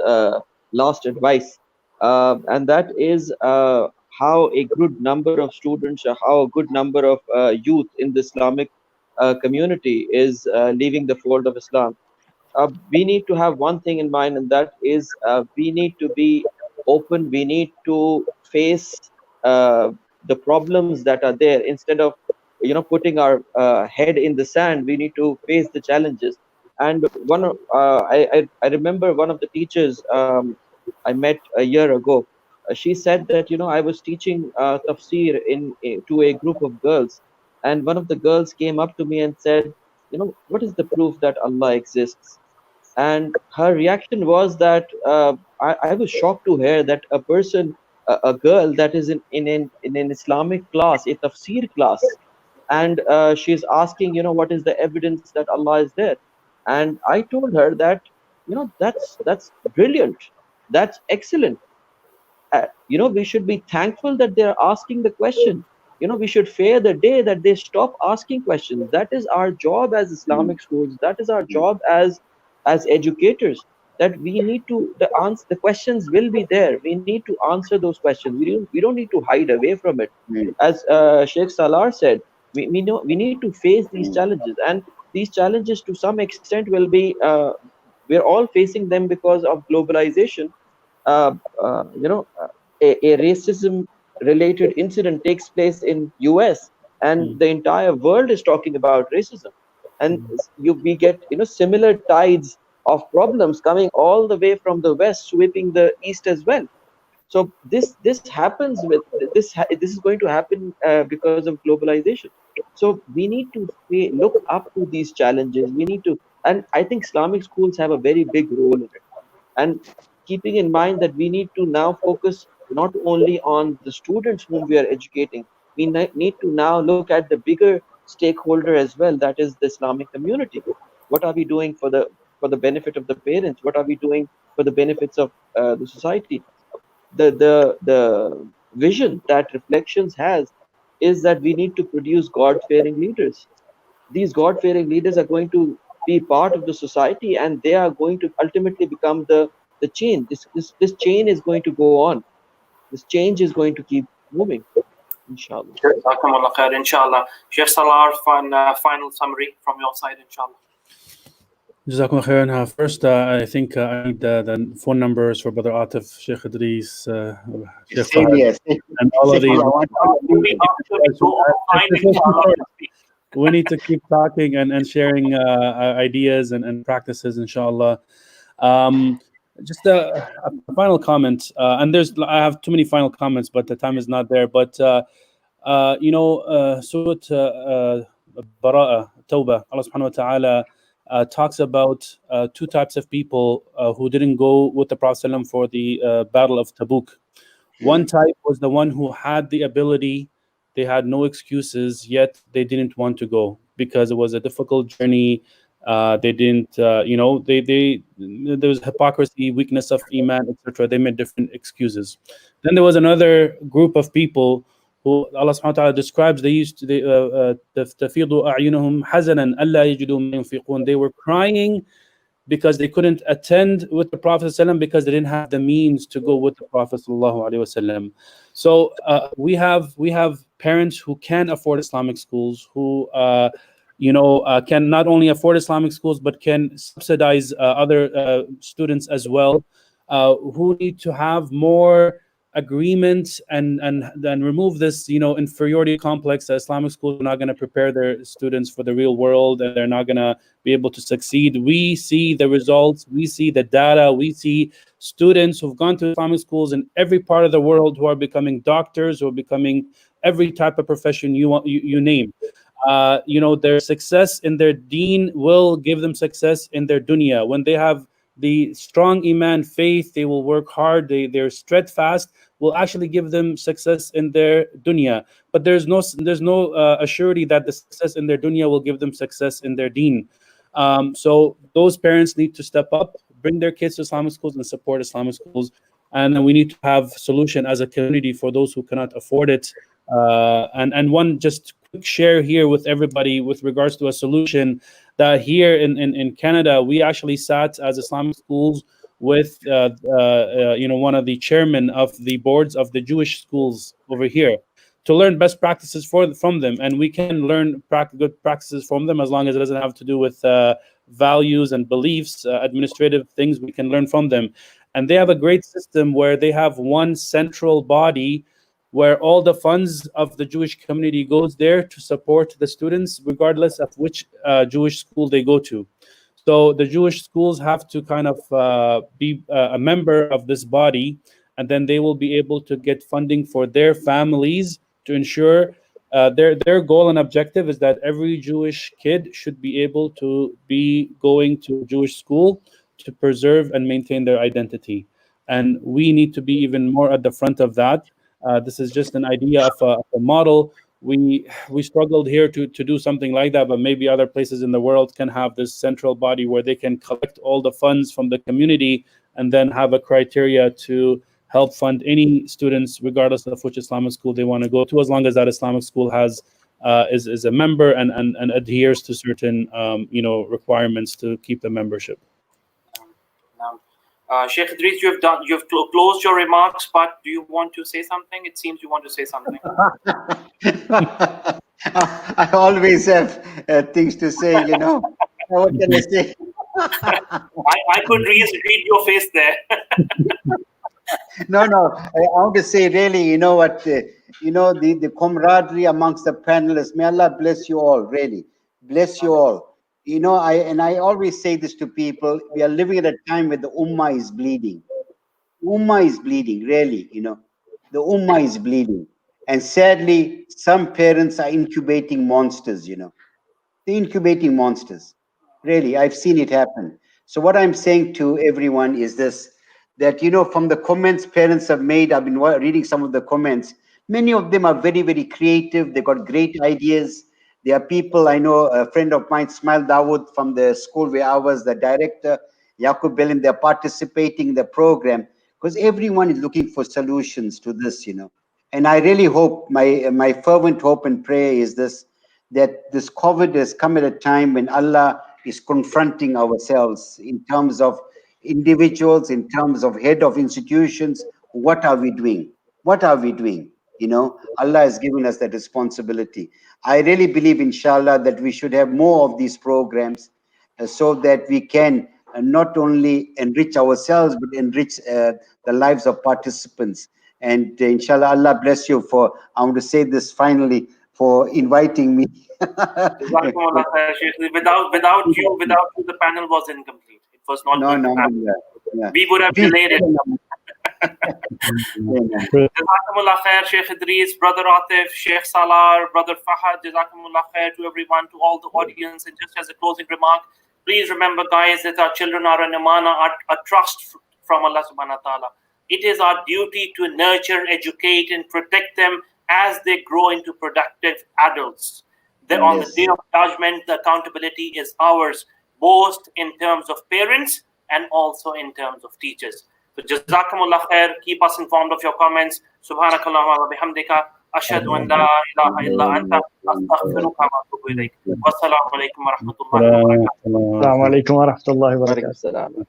last advice, and that is how a good number of students, how a good number of youth in the Islamic community is leaving the fold of Islam. We need to have one thing in mind, and that is we need to be open. We need to face the problems that are there instead of putting our head in the sand. We need to face the challenges. And I remember one of the teachers I met a year ago. she said that, I was teaching tafsir to a group of girls, and one of the girls came up to me and said, what is the proof that Allah exists? And her reaction was that I was shocked to hear that a girl that is in an Islamic class, a tafsir class, and she's asking, what is the evidence that Allah is there? And I told her that, that's brilliant, that's excellent. We should be thankful that they're asking the question. We should fear the day that they stop asking questions. That is our job as Islamic schools. That is our job as educators. That we need to the questions will be there. We need to answer those questions. We don't need to hide away from it. As Sheikh Salar said, we need to face these challenges, and these challenges to some extent will be we're all facing them because of globalization. uh, a racism related incident takes place in US, and the entire world is talking about racism, and we get similar tides of problems coming all the way from the west sweeping the east as well. So this happens with this is going to happen because of globalization. So we need to look up to these challenges. We need to, and I think Islamic schools have a very big role in it. And keeping in mind that we need to now focus not only on the students whom we are educating, we need to now look at the bigger stakeholder as well, that is the Islamic community. What are we doing for the benefit of the parents? What are we doing for the benefits of the society? The vision that Reflections has is that we need to produce God-fearing leaders. These God-fearing leaders are going to be part of the society, and they are going to ultimately become the chain. This chain is going to go on. This change is going to keep moving, inshallah. Inshallah. Sheikh Salar, final summary from your side, inshallah. Jazakum khairan. First, I think I need the phone numbers for Brother Atif, Sheikh Idris, Sheikh Fahad, and all of these. We need to keep talking and sharing ideas and practices, inshallah. Just a final comment, and I have too many final comments, but the time is not there. But Surah Bara'a, Tawbah, Allah subhanahu wa ta'ala talks about two types of people who didn't go with the Prophet ﷺ for the Battle of Tabuk. One type was the one who had the ability, they had no excuses, yet they didn't want to go because it was a difficult journey. They didn't, there was hypocrisy, weakness of iman, etc. They made different excuses. Then there was another group of people who Allah subhanahu wa ta'ala describes, they used to, تَفِيضُ أَعْيُنُهُمْ حَزَنًا أَلَّا يَجِدُوا مَا يُنْفِقُونَ. They were crying because they couldn't attend with the Prophet ﷺ because they didn't have the means to go with the Prophet ﷺ. So we have parents who can afford Islamic schools, who can not only afford Islamic schools but can subsidize other students as well, who need to have more agreement and then remove this inferiority complex that Islamic schools are not going to prepare their students for the real world and they're not going to be able to succeed. We see the results, we see the data, we see students who've gone to Islamic schools in every part of the world who are becoming doctors, who are becoming every type of profession you name. Their success in their deen will give them success in their dunya. When they have the strong iman, faith, they will work hard, they're steadfast, will actually give them success in their dunya. But there's no assurity that the success in their dunya will give them success in their deen. So those parents need to step up, bring their kids to Islamic schools and support Islamic schools. And then we need to have solution as a community for those who cannot afford it. And one just quick share here with everybody with regards to a solution that here in Canada, we actually sat as Islamic schools with one of the chairmen of the boards of the Jewish schools over here to learn best practices from them. And we can learn good practices from them as long as it doesn't have to do with values and beliefs, administrative things we can learn from them. And they have a great system where they have one central body where all the funds of the Jewish community goes there to support the students, regardless of which Jewish school they go to. So the Jewish schools have to kind of be a member of this body, and then they will be able to get funding for their families to ensure their goal and objective is that every Jewish kid should be able to be going to a Jewish school to preserve and maintain their identity. And we need to be even more at the front of that. This is just an idea of a model. We struggled here to do something like that, but maybe other places in the world can have this central body where they can collect all the funds from the community and then have a criteria to help fund any students, regardless of which Islamic school they want to go to, as long as that Islamic school has is a member and adheres to certain requirements to keep the membership. Sheikh Edris, you've closed your remarks, but do you want to say something? It seems you want to say something. I always have things to say, What can I say? I could read your face there. No, I want to say really, the camaraderie amongst the panelists, may Allah bless you all, really. Bless you all. I always say this to people, we are living at a time where the Ummah is bleeding. Ummah is bleeding, really, The Ummah is bleeding. And sadly, some parents are incubating monsters, They're incubating monsters. Really, I've seen it happen. So what I'm saying to everyone is this, that, from the comments parents have made, I've been reading some of the comments, many of them are very, very creative. They've got great ideas. There are people, I know a friend of mine, Ismail Dawood, from the school where I was the director, Yaqub Belim, they're participating in the program because everyone is looking for solutions to this, And I really hope, my fervent hope and prayer is this, that this COVID has come at a time when Allah is confronting ourselves in terms of individuals, in terms of head of institutions. What are we doing? What are we doing? Allah has given us that responsibility. I really believe, inshallah, that we should have more of these programs so that we can not only enrich ourselves, but enrich the lives of participants. And inshallah, Allah bless you for, I want to say this finally, for inviting me. Without you, the panel was incomplete. It was not No. We would have delayed it. Jazakumullah khair, Sheikh Edris, Brother Atif, Sheikh Salar, Brother Fahad, Jazakumullah khair to everyone, to all the audience. And just as a closing remark, please remember, guys, that our children are an amana, a trust from Allah subhanahu wa ta'ala. It is our duty to nurture, educate, and protect them as they grow into productive adults. Then on the day of judgment, the accountability is ours, both in terms of parents and also in terms of teachers. So Jazakumullah khair, keep us informed of your comments. Subhanakallahumma wa bihamdika, ashhadu an la ilaha illa anta, astaghfiruka wa atubu ilayk. Wassalamu alaikum wa rahmatullahi wa barakatuh. Assalamu alaikum wa rahmatullahi wa barakatuh.